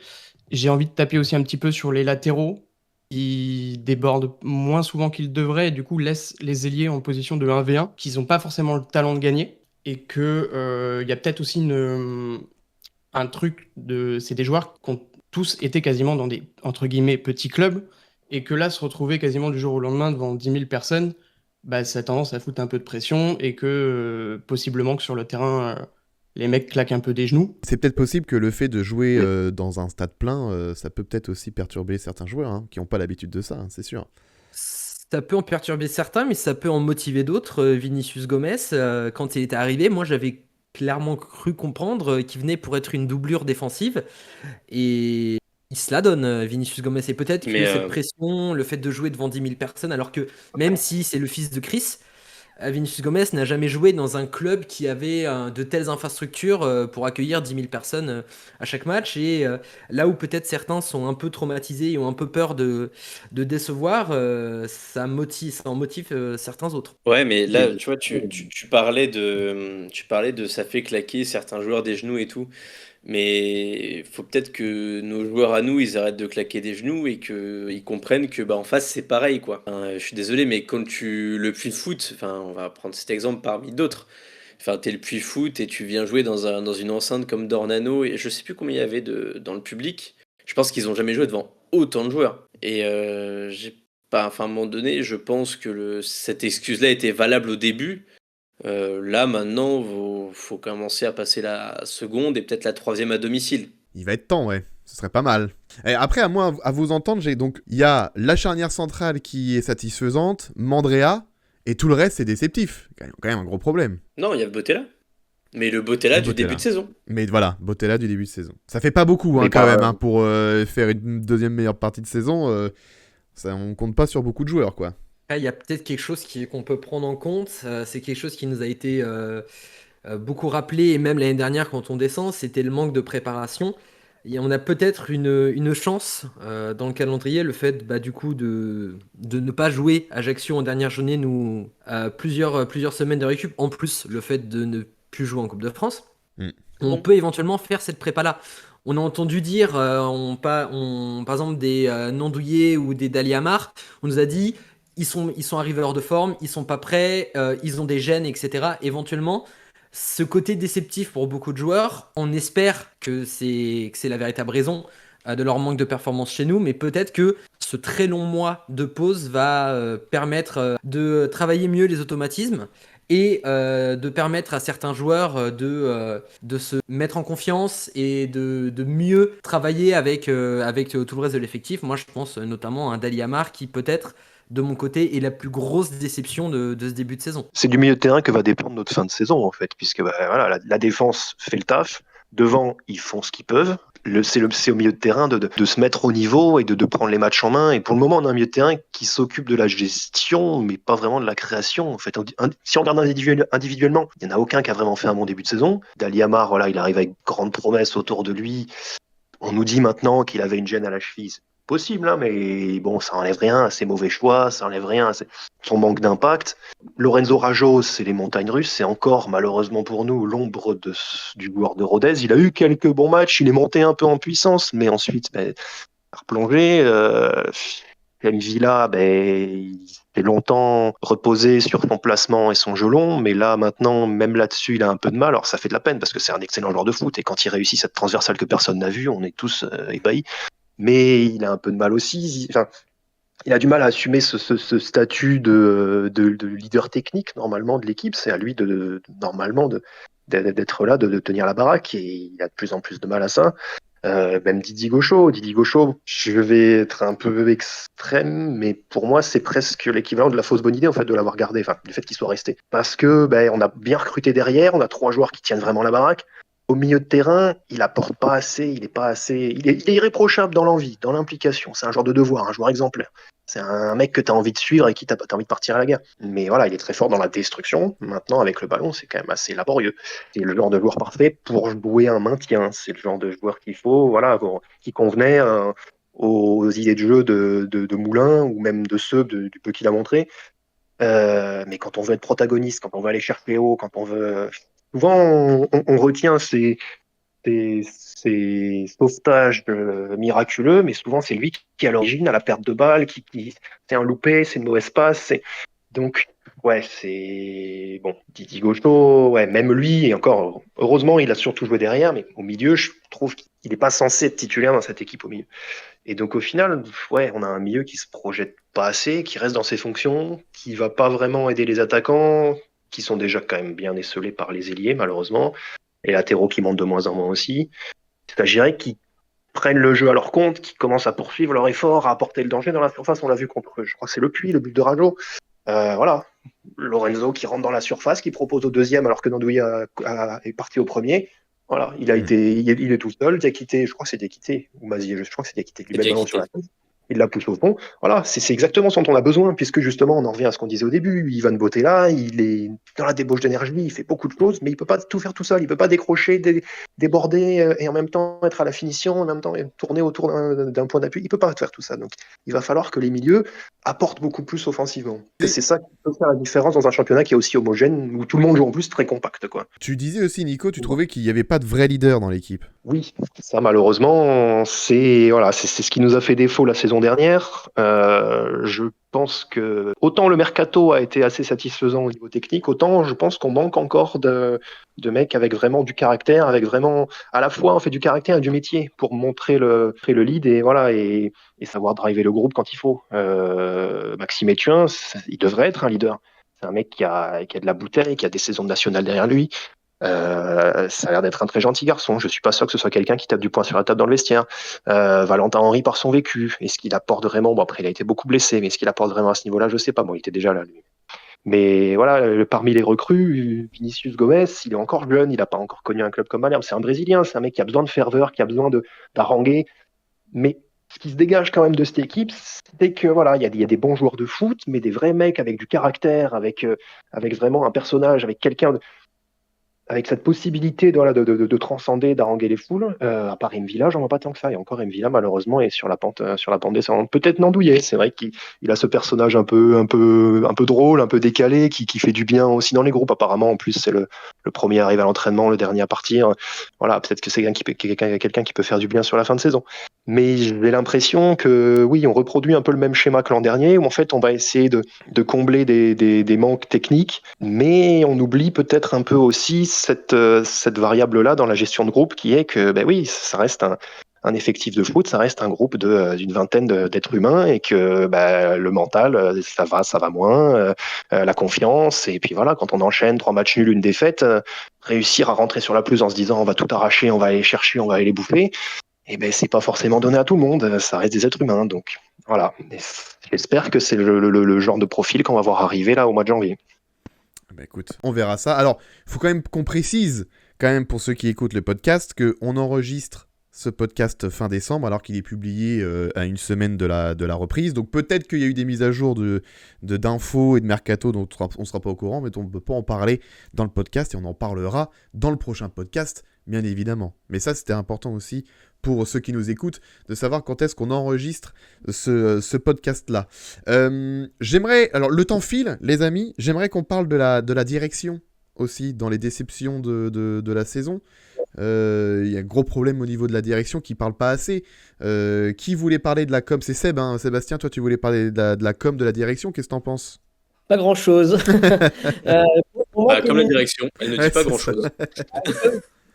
Speaker 3: J'ai envie de taper aussi un petit peu sur les latéraux, qui débordent moins souvent qu'ils devraient, et du coup laissent les ailiers en position de 1v1, qui n'ont pas forcément le talent de gagner, et que il y a peut-être aussi un truc c'est des joueurs qui ont tous été quasiment dans des, entre guillemets, petits clubs, et que là, se retrouver quasiment du jour au lendemain devant 10 000 personnes, ça a tendance à foutre un peu de pression, et que possiblement que sur le terrain, les mecs claquent un peu des genoux.
Speaker 2: C'est peut-être possible que le fait de jouer dans un stade plein, ça peut peut-être aussi perturber certains joueurs qui n'ont pas l'habitude de ça, c'est sûr.
Speaker 1: Ça peut en perturber certains, mais ça peut en motiver d'autres. Vinicius Gomez, quand il était arrivé, moi j'avais clairement cru comprendre qu'il venait pour être une doublure défensive. Et il se la donne, Vinicius Gomez. Et peut-être que cette pression, le fait de jouer devant 10 000 personnes, alors que même si c'est le fils de Chris, Vinicius Gomez n'a jamais joué dans un club qui avait de telles infrastructures pour accueillir 10 000 personnes à chaque match. Et là où peut-être certains sont un peu traumatisés et ont un peu peur de décevoir, ça en motive certains autres.
Speaker 6: Ouais, mais là, tu vois, tu parlais de ça fait claquer certains joueurs des genoux et tout. Mais faut peut-être que nos joueurs à nous, ils arrêtent de claquer des genoux et qu'ils comprennent que en face, c'est pareil, quoi. Enfin, je suis désolé, mais quand le Puy Foot, enfin, on va prendre cet exemple parmi d'autres. Enfin, t'es le Puy Foot et tu viens jouer dans une enceinte comme Dornano et je sais plus combien il y avait dans le public. Je pense qu'ils ont jamais joué devant autant de joueurs. Et j'ai pas, enfin, à un moment donné, je pense que cette excuse-là était valable au début. Là, maintenant, faut commencer à passer la seconde et peut-être la troisième à domicile.
Speaker 2: Il va être temps, ouais. Ce serait pas mal. Et après, à vous entendre, il y a la charnière centrale qui est satisfaisante, Mandrea, et tout le reste, c'est déceptif. Quand même un gros problème.
Speaker 6: Non, il y a Botella. Mais le Botella du début de saison.
Speaker 2: Mais voilà, Botella du début de saison. Ça fait pas beaucoup, quand même, pour faire une deuxième meilleure partie de saison. On compte pas sur beaucoup de joueurs, quoi.
Speaker 1: Il y a peut-être quelque chose qu'on peut prendre en compte. C'est quelque chose qui nous a été beaucoup rappelé, et même l'année dernière quand on descend, c'était le manque de préparation. Et on a peut-être une chance dans le calendrier, le fait du coup de ne pas jouer Ajaccio en dernière journée, plusieurs semaines de récup, en plus le fait de ne plus jouer en Coupe de France. On peut éventuellement faire cette prépa-là. On a entendu dire, par exemple, des Nandouillet ou des Daliamar, on nous a dit, ils sont arrivés hors de forme, ils sont pas prêts, ils ont des gènes, etc. Éventuellement, ce côté déceptif pour beaucoup de joueurs, on espère que c'est la véritable raison de leur manque de performance chez nous, mais peut-être que ce très long mois de pause va permettre de travailler mieux les automatismes et de permettre à certains joueurs de se mettre en confiance et de mieux travailler avec tout le reste de l'effectif. Moi, je pense notamment à un Daliamar qui peut-être, de mon côté, est la plus grosse déception de ce début de saison.
Speaker 4: C'est du milieu de terrain que va dépendre notre fin de saison, en fait, puisque voilà, la défense fait le taf. Devant, ils font ce qu'ils peuvent. C'est au milieu de terrain de se mettre au niveau et de prendre les matchs en main. Et pour le moment, on a un milieu de terrain qui s'occupe de la gestion, mais pas vraiment de la création. En fait, si on regarde individuellement, il n'y en a aucun qui a vraiment fait un bon début de saison. Daliamar, voilà, il arrive avec grande promesse autour de lui. On nous dit maintenant qu'il avait une gêne à la cheville. C'est possible, hein, mais bon, ça enlève rien à ses mauvais choix, ça enlève rien à son manque d'impact. Lorenzo Rajo, c'est les montagnes russes, c'est encore malheureusement pour nous l'ombre du joueur de Rodez. Il a eu quelques bons matchs, il est monté un peu en puissance, mais ensuite, replongé. Villa, il s'est longtemps reposé sur son placement et son jeu long, mais là maintenant, même là-dessus, il a un peu de mal. Alors ça fait de la peine parce que c'est un excellent joueur de foot et quand il réussit cette transversale que personne n'a vue, on est tous ébahis. Mais il a un peu de mal aussi. Il a du mal à assumer ce statut de leader technique normalement de l'équipe. C'est à lui normalement d'être là, de tenir la baraque et il a de plus en plus de mal à ça. Même Didier Gaucho, je vais être un peu extrême, mais pour moi c'est presque l'équivalent de la fausse bonne idée en fait de l'avoir gardé, enfin du fait qu'il soit resté. Parce que on a bien recruté derrière, on a 3 joueurs qui tiennent vraiment la baraque. Au milieu de terrain, il apporte pas assez, il est irréprochable dans l'envie, dans l'implication. C'est un joueur de devoir, un joueur exemplaire. C'est un mec que tu as envie de suivre et qui t'as envie de partir à la guerre. Mais voilà, il est très fort dans la destruction. Maintenant, avec le ballon, c'est quand même assez laborieux. C'est le genre de joueur parfait pour jouer un maintien. C'est le genre de joueur qu'il faut, voilà, qui convenait aux idées de jeu de Moulin ou même de ceux du peu qu'il a montré. Mais quand on veut être protagoniste, quand on veut aller chercher haut, quand on veut... Souvent, on retient ces sauvetages miraculeux, mais souvent c'est lui qui est à l'origine, à la perte de balle, c'est un loupé, c'est une mauvaise passe. Donc, ouais, c'est bon. Didier Gaucho, ouais, même lui, et encore, heureusement, il a surtout joué derrière, mais au milieu, je trouve qu'il n'est pas censé être titulaire dans cette équipe au milieu. Et donc, au final, ouais, on a un milieu qui se projette pas assez, qui reste dans ses fonctions, qui va pas vraiment aider les attaquants, qui sont déjà quand même bien esselés par les ailiers, malheureusement, et latéraux qui montent de moins en moins aussi. Il s'agirait qu'ils prennent le jeu à leur compte, qu'ils commencent à poursuivre leur effort, à apporter le danger dans la surface. On l'a vu contre, je crois que c'est le Puy, le but de Rajo. Voilà, Lorenzo qui rentre dans la surface, qui propose au deuxième alors que Nandouillet est parti au premier. Voilà, il est tout seul. Diakité, je crois que c'est Diakité, ou Mazier, je crois que c'est Diakité, lui met le ballon sur la tête. Il la pousse au fond. Voilà, c'est exactement ce dont on a besoin, puisque justement, on en revient à ce qu'on disait au début. Ivan Botella, il est dans la débauche d'énergie, il fait beaucoup de choses, mais il peut pas tout faire tout seul. Il peut pas décrocher, déborder et en même temps être à la finition, en même temps tourner autour d'un point d'appui. Il peut pas faire tout ça. Donc, il va falloir que les milieux apportent beaucoup plus offensivement. Et c'est ça qui peut faire la différence dans un championnat qui est aussi homogène, où tout le monde joue en plus très compact, quoi.
Speaker 2: Tu disais aussi, Nico, tu trouvais qu'il n'y avait pas de vrai leader dans l'équipe.
Speaker 4: Oui, ça malheureusement, c'est ce qui nous a fait défaut la saison dernière. Je pense que autant le mercato a été assez satisfaisant au niveau technique, autant je pense qu'on manque encore de mecs avec vraiment du caractère, avec vraiment à la fois on fait du caractère et du métier pour montrer le lead et voilà et savoir driver le groupe quand il faut. Maxime Ethuin, il devrait être un leader. C'est un mec qui a de la bouteille, qui a des saisons nationales derrière lui. Ça a l'air d'être un très gentil garçon. Je suis pas sûr que ce soit quelqu'un qui tape du poing sur la table dans le vestiaire. Valentin Henry par son vécu. Est-ce qu'il apporte vraiment? Bon, après, il a été beaucoup blessé, mais est-ce qu'il apporte vraiment à ce niveau-là? Je sais pas. Bon, il était déjà là, lui. Mais voilà, parmi les recrues, Vinicius Gomez, il est encore jeune, il n'a pas encore connu un club comme Malherbe. C'est un Brésilien, c'est un mec qui a besoin de ferveur, qui a besoin d'haranguer. Mais ce qui se dégage quand même de cette équipe, c'est que voilà, il y a des bons joueurs de foot, mais des vrais mecs avec du caractère, avec vraiment un personnage, avec quelqu'un avec cette possibilité de transcender, d'haranguer les foules, à part M-Villa, j'en vois pas tant que ça. Et encore M-Villa, malheureusement, est sur la pente descendante. Peut-être Nandouillet, c'est vrai qu'il a ce personnage un peu drôle, un peu décalé, qui fait du bien aussi dans les groupes. Apparemment, en plus, c'est le premier arrivé à l'entraînement, le dernier à partir. Voilà, peut-être que c'est quelqu'un qui peut faire du bien sur la fin de saison. Mais j'ai l'impression que, oui, on reproduit un peu le même schéma que l'an dernier, où en fait, on va essayer de combler des manques techniques, mais on oublie peut-être un peu aussi cette variable-là dans la gestion de groupe, qui est que, ben oui, ça reste un effectif de foot, ça reste un groupe d'une vingtaine d'êtres humains, et que le mental, ça va moins, la confiance, et puis voilà, quand on enchaîne 3 matchs nuls, une défaite, réussir à rentrer sur la pelouse en se disant on va tout arracher, on va aller chercher, on va aller les bouffer, et ben c'est pas forcément donné à tout le monde, ça reste des êtres humains, donc voilà. Et j'espère que c'est le genre de profil qu'on va voir arriver là au mois de janvier.
Speaker 2: Bah écoute, on verra ça. Alors, il faut quand même qu'on précise, quand même pour ceux qui écoutent le podcast, qu'on enregistre ce podcast fin décembre alors qu'il est publié à une semaine de la reprise. Donc peut-être qu'il y a eu des mises à jour d'infos et de mercato dont on ne sera pas au courant, mais on ne peut pas en parler dans le podcast, et on en parlera dans le prochain podcast, bien évidemment. Mais ça, c'était important aussi pour ceux qui nous écoutent, de savoir quand est-ce qu'on enregistre ce podcast-là. J'aimerais... Alors, le temps file, les amis. J'aimerais qu'on parle de la direction aussi, dans les déceptions de la saison. Il y a un gros problème au niveau de la direction qui parle pas assez. Qui voulait parler de la com? C'est Seb, hein. Sébastien, toi, tu voulais parler de la com de la direction. Qu'est-ce que t'en penses?
Speaker 5: Pas grand-chose. Pour moi,
Speaker 6: Comme la direction, elle ne dit pas grand-chose.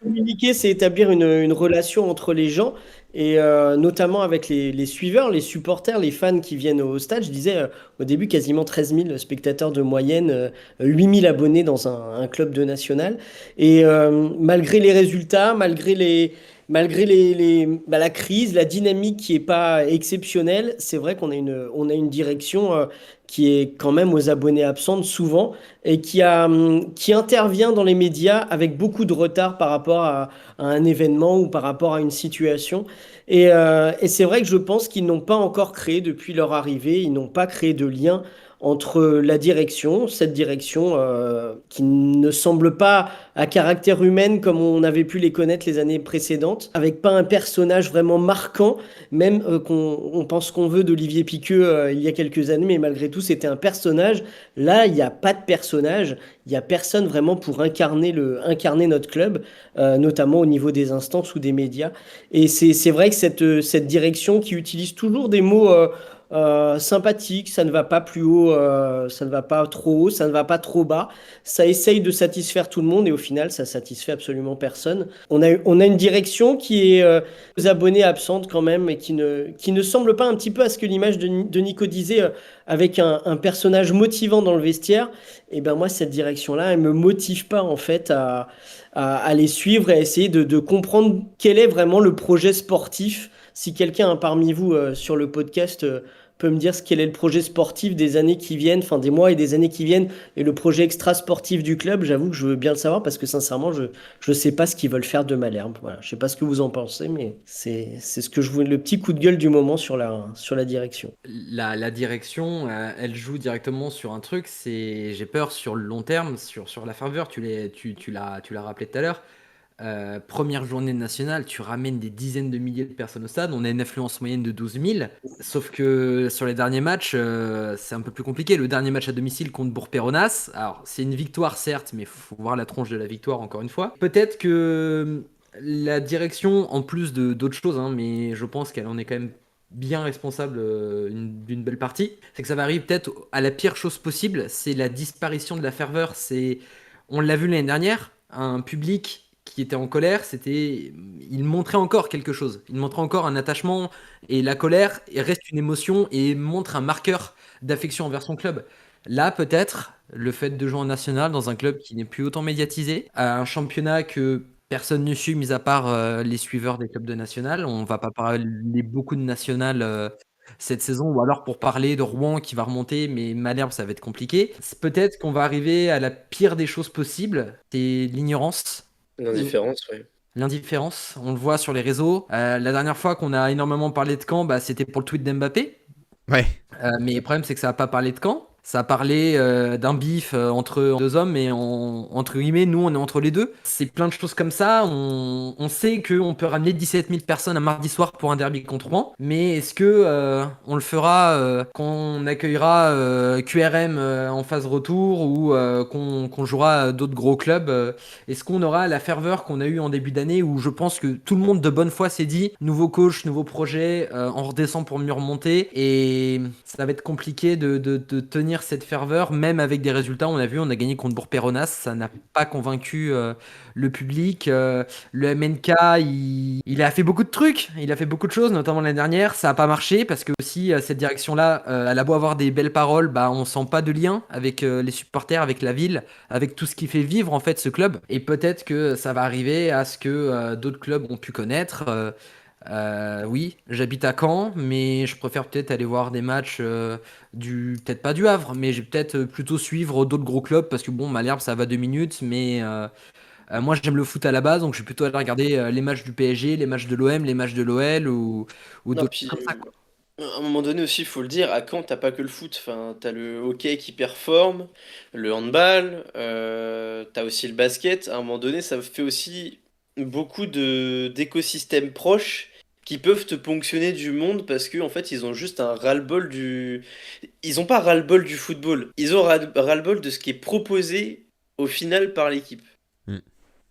Speaker 5: communiquer, c'est établir une relation entre les gens, et notamment avec les suiveurs, les supporters, les fans qui viennent au stade. Je disais au début quasiment 13 000 spectateurs de moyenne, 8 000 abonnés dans un club de national. Et malgré les résultats, malgré la crise, la dynamique qui est pas exceptionnelle, c'est vrai qu'on a une direction qui est quand même aux abonnés absentes souvent, et qui intervient dans les médias avec beaucoup de retard par rapport à un événement ou par rapport à une situation. Et c'est vrai que je pense qu'ils n'ont pas encore créé, depuis leur arrivée, ils n'ont pas créé de lien entre la direction, cette direction qui ne semble pas à caractère humain comme on avait pu les connaître les années précédentes, avec pas un personnage vraiment marquant, même on pense qu'on veut d'Olivier Piqueux il y a quelques années, mais malgré tout c'était un personnage. Là, il n'y a pas de personnage, il n'y a personne vraiment pour incarner notre club, notamment au niveau des instances ou des médias. Et c'est vrai que cette direction qui utilise toujours des mots sympathiques, ça ne va pas plus haut, ça ne va pas trop haut, ça ne va pas trop bas, ça essaye de satisfaire tout le monde, et au final, ça satisfait absolument personne. On a une direction qui est aux abonnés absente quand même, et qui ne semble pas, un petit peu à ce que l'image de Nico disait, avec un personnage motivant dans le vestiaire. Et ben moi, cette direction-là, elle me motive pas en fait à les suivre et à essayer de comprendre quel est vraiment le projet sportif. Si quelqu'un parmi vous sur le podcast peut me dire quel est le projet sportif des années qui viennent, enfin des mois et des années qui viennent, et le projet extra sportif du club, j'avoue que je veux bien le savoir, parce que sincèrement, je sais pas ce qu'ils veulent faire de Malherbe. Voilà, je sais pas ce que vous en pensez, mais c'est ce que je voulais, le petit coup de gueule du moment sur la direction.
Speaker 1: La direction, elle joue directement sur un truc, j'ai peur sur le long terme, sur la ferveur, tu l'as rappelé tout à l'heure. Première journée nationale, tu ramènes des dizaines de milliers de personnes au stade, on a une affluence moyenne de 12 000, sauf que sur les derniers matchs, c'est un peu plus compliqué. Le dernier match à domicile contre Bourg-Péronas, alors c'est une victoire certes, mais il faut voir la tronche de la victoire encore une fois. Peut-être que la direction, en plus d'autres choses, hein, mais je pense qu'elle en est quand même bien responsable d'une belle partie, c'est que ça va arriver peut-être à la pire chose possible, c'est la disparition de la ferveur. On l'a vu l'année dernière, un public qui était en colère, il montrait encore quelque chose, il montrait encore un attachement, et la colère reste une émotion et montre un marqueur d'affection envers son club. Là, peut-être, le fait de jouer en national dans un club qui n'est plus autant médiatisé, à un championnat que personne ne suit, mis à part les suiveurs des clubs de national. On va pas parler beaucoup de national cette saison, ou alors pour parler de Rouen qui va remonter, mais Malherbe, ça va être compliqué. Peut-être qu'on va arriver à la pire des choses possibles, c'est l'ignorance.
Speaker 6: L'indifférence, oui.
Speaker 1: L'indifférence, on le voit sur les réseaux. La dernière fois qu'on a énormément parlé de Caen, c'était pour le tweet d'Mbappé.
Speaker 2: Ouais.
Speaker 1: Mais le problème, c'est que ça n'a pas parlé de Caen. Ça a parlé d'un bif entre deux hommes, mais entre guillemets, nous, on est entre les deux. C'est plein de choses comme ça. On sait qu'on peut ramener 17 000 personnes un mardi soir pour un derby contre Rouen, mais est-ce que on le fera quand on accueillera QRM en phase retour ou qu'on jouera d'autres gros clubs Est-ce qu'on aura la ferveur qu'on a eue en début d'année où je pense que tout le monde de bonne foi s'est dit nouveau coach, nouveau projet, on redescend pour mieux remonter et ça va être compliqué de tenir cette ferveur, même avec des résultats. On a vu, on a gagné contre Bourg-Péronas, ça n'a pas convaincu le public. Le MNK, il a fait beaucoup de trucs, il a fait beaucoup de choses, notamment l'année dernière. Ça n'a pas marché parce que aussi cette direction-là, elle a beau avoir des belles paroles, bah on sent pas de lien avec les supporters, avec la ville, avec tout ce qui fait vivre en fait ce club. Et peut-être que ça va arriver à ce que d'autres clubs ont pu connaître. Oui, j'habite à Caen, mais je préfère peut-être aller voir des matchs peut-être pas du Havre, mais j'ai peut-être plutôt suivre d'autres gros clubs parce que bon, Malherbe ça va 2 minutes, mais moi j'aime le foot à la base, donc je vais plutôt aller regarder les matchs du PSG, les matchs de l'OM, les matchs de l'OL ou
Speaker 6: Non,
Speaker 1: d'autres
Speaker 6: puis
Speaker 1: choses comme ça, quoi.
Speaker 6: à un moment donné aussi, il faut le dire, à Caen, t'as pas que le foot. Enfin, t'as le hockey qui performe, le handball, t'as aussi le basket. À un moment donné, ça fait aussi beaucoup d'écosystèmes proches qui peuvent te ponctionner du monde parce que en fait, ils ont juste un ras-le-bol du. Ils ont pas ras-le-bol du football. Ils ont ras-le-bol de ce qui est proposé au final par l'équipe.
Speaker 2: Mm.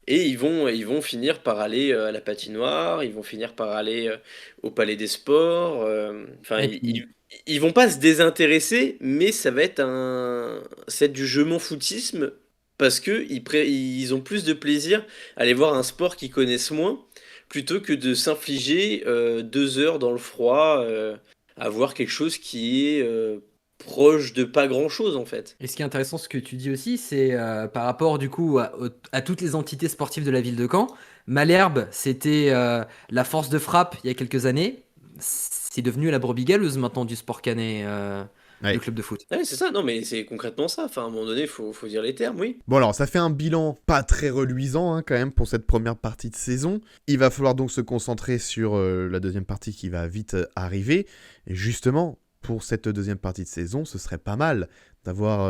Speaker 6: Et ils vont finir par aller à la patinoire, ils vont finir par aller au Palais des Sports. Enfin,
Speaker 1: Et
Speaker 6: ils vont pas se désintéresser, mais ça va être c'est du je m'en foutisme parce que ils ont plus de plaisir à aller voir un sport qu'ils connaissent moins plutôt que de s'infliger 2 heures dans le froid à voir quelque chose qui est proche de pas grand-chose en fait.
Speaker 1: ce qui est intéressant, ce que tu dis aussi, c'est par rapport du coup à toutes les entités sportives de la ville de Caen. Malherbe, c'était la force de frappe il y a quelques années. C'est devenu la brebis galeuse maintenant du sport canet, le
Speaker 2: Ouais.
Speaker 1: club de foot.
Speaker 6: Ouais, c'est ça, non mais c'est concrètement ça. Enfin, à un moment donné, faut dire les termes, oui.
Speaker 2: Bon alors, ça fait un bilan pas très reluisant quand même pour cette première partie de saison. Il va falloir donc se concentrer sur la deuxième partie qui va vite arriver. Et justement, pour cette deuxième partie de saison, ce serait pas mal d'avoir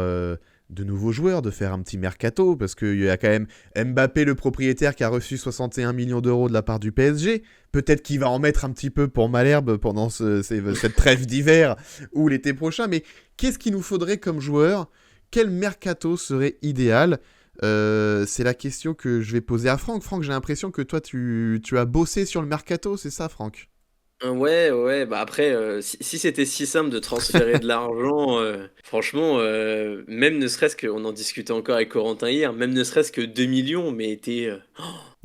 Speaker 2: de nouveaux joueurs, de faire un petit mercato, parce qu'il y a quand même Mbappé, le propriétaire, qui a reçu 61 millions d'euros de la part du PSG. Peut-être qu'il va en mettre un petit peu pour Malherbe pendant cette trêve d'hiver ou l'été prochain, mais qu'est-ce qu'il nous faudrait comme joueur ? Quel mercato serait idéal ? C'est la question que je vais poser à Franck. Franck, j'ai l'impression que toi, tu as bossé sur le mercato, c'est ça, Franck ?
Speaker 6: Ouais, bah après, si c'était si simple de transférer de l'argent, franchement, même ne serait-ce que, on en discutait encore avec Corentin hier, même ne serait-ce que 2 millions, mais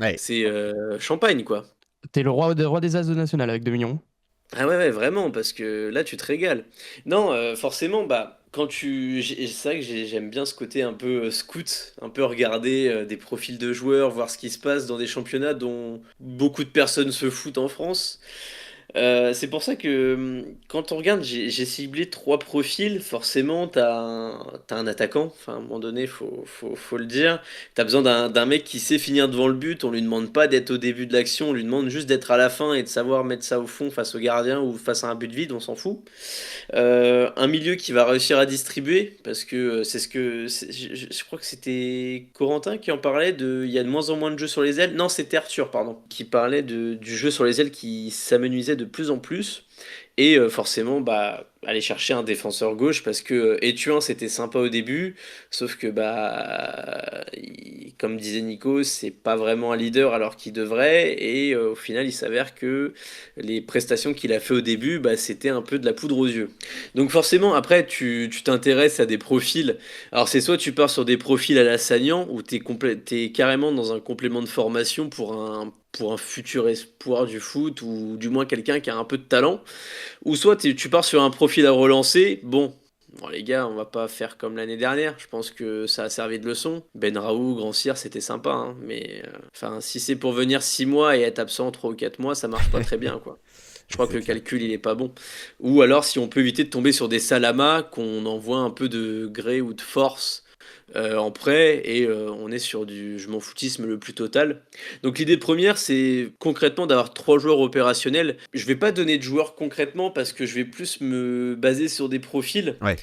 Speaker 2: Ouais.
Speaker 6: c'est champagne quoi.
Speaker 3: T'es le roi des As de National avec 2 millions.
Speaker 6: Ah ouais, vraiment, parce que là, tu te régales. Non, forcément, bah, c'est vrai que j'aime bien ce côté un peu scout, un peu regarder des profils de joueurs, voir ce qui se passe dans des championnats dont beaucoup de personnes se foutent en France. C'est pour ça que quand on regarde, j'ai ciblé 3 profils. Forcément, t'as un attaquant. Enfin, à un moment donné, faut le dire. T'as besoin d'un mec qui sait finir devant le but. On lui demande pas d'être au début de l'action. On lui demande juste d'être à la fin et de savoir mettre ça au fond face au gardien ou face à un but vide. On s'en fout. Un milieu qui va réussir à distribuer parce que je crois que c'était Corentin qui en parlait il y a de moins en moins de jeux sur les ailes. Non, c'était Arthur, pardon, qui parlait du jeu sur les ailes qui s'amenuisait de plus en plus. Et forcément, bah, aller chercher un défenseur gauche parce que Étuin c'était sympa au début, sauf que bah, comme disait Nico, c'est pas vraiment un leader alors qu'il devrait. Et au final, il s'avère que les prestations qu'il a fait au début, bah, c'était un peu de la poudre aux yeux. Donc forcément, après, tu t'intéresses à des profils. Alors c'est soit tu pars sur des profils à la Sagnan où t'es carrément dans un complément de formation pour un futur espoir du foot ou du moins quelqu'un qui a un peu de talent. Ou soit tu pars sur un profil à relancer. Bon, les gars, on va pas faire comme l'année dernière. Je pense que ça a servi de leçon. Ben Raoult, Grand Cyr, c'était sympa. Hein, mais enfin, si c'est pour venir 6 mois et être absent 3 ou 4 mois, ça marche pas très bien, quoi. Je crois que le calcul, il est pas bon. Ou alors, si on peut éviter de tomber sur des Salama, qu'on envoie un peu de gré ou de force en prêt et on est sur du je m'en foutisme le plus total. Donc l'idée première, c'est concrètement d'avoir 3 joueurs opérationnels. Je vais pas donner de joueurs concrètement parce que je vais plus me baser sur des profils.
Speaker 2: Ouais.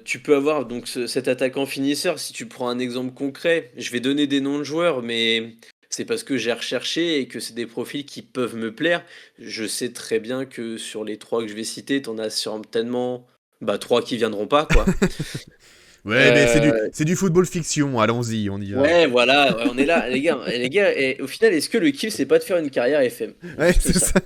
Speaker 6: Tu peux avoir donc cet attaquant finisseur. Si tu prends un exemple concret, je vais donner des noms de joueurs, mais c'est parce que j'ai recherché et que c'est des profils qui peuvent me plaire. Je sais très bien que sur les 3 que je vais citer, t'en as certainement 3 qui viendront pas, quoi.
Speaker 2: Ouais, mais
Speaker 6: Euh,
Speaker 2: c'est du football fiction, allons-y, on y va.
Speaker 6: Ouais, voilà, ouais, on est là, les gars, et au final, est-ce que le kiff, c'est pas de faire une carrière FM?
Speaker 2: Ouais,
Speaker 6: Juste
Speaker 2: c'est
Speaker 6: ça.
Speaker 2: ça.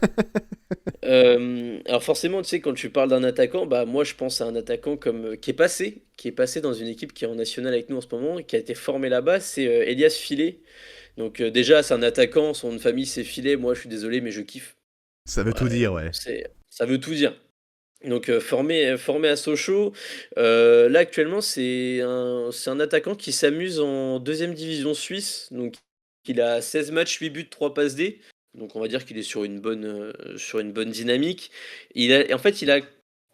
Speaker 6: Alors forcément, tu sais, quand tu parles d'un attaquant, bah moi, je pense à un attaquant comme qui est passé dans une équipe qui est en national avec nous en ce moment, et qui a été formé là-bas, c'est Elias Filet. Donc déjà, c'est un attaquant, son nom de famille c'est Filet. Moi, je suis désolé, mais je kiffe.
Speaker 2: Ça veut tout
Speaker 6: Ouais,
Speaker 2: dire, ouais.
Speaker 6: ça veut tout dire. Donc formé à Sochaux. Là actuellement c'est un attaquant qui s'amuse en deuxième division suisse. Donc il a 16 matchs, 8 buts, 3 passes D. Donc on va dire qu'il est sur une bonne dynamique. En fait il a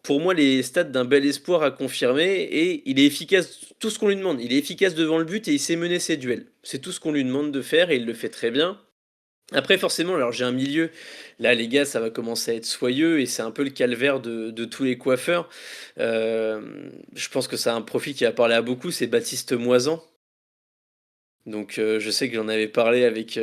Speaker 6: pour moi les stats d'un bel espoir à confirmer et il est efficace tout ce qu'on lui demande. Il est efficace devant le but et il sait mener ses duels. C'est tout ce qu'on lui demande de faire et il le fait très bien. Après, forcément, alors j'ai un milieu, là les gars, ça va commencer à être soyeux et c'est un peu le calvaire de tous les coiffeurs. Je pense que c'est un profil qui va parler à beaucoup, c'est Baptiste Moisan. Donc je sais que j'en avais parlé avec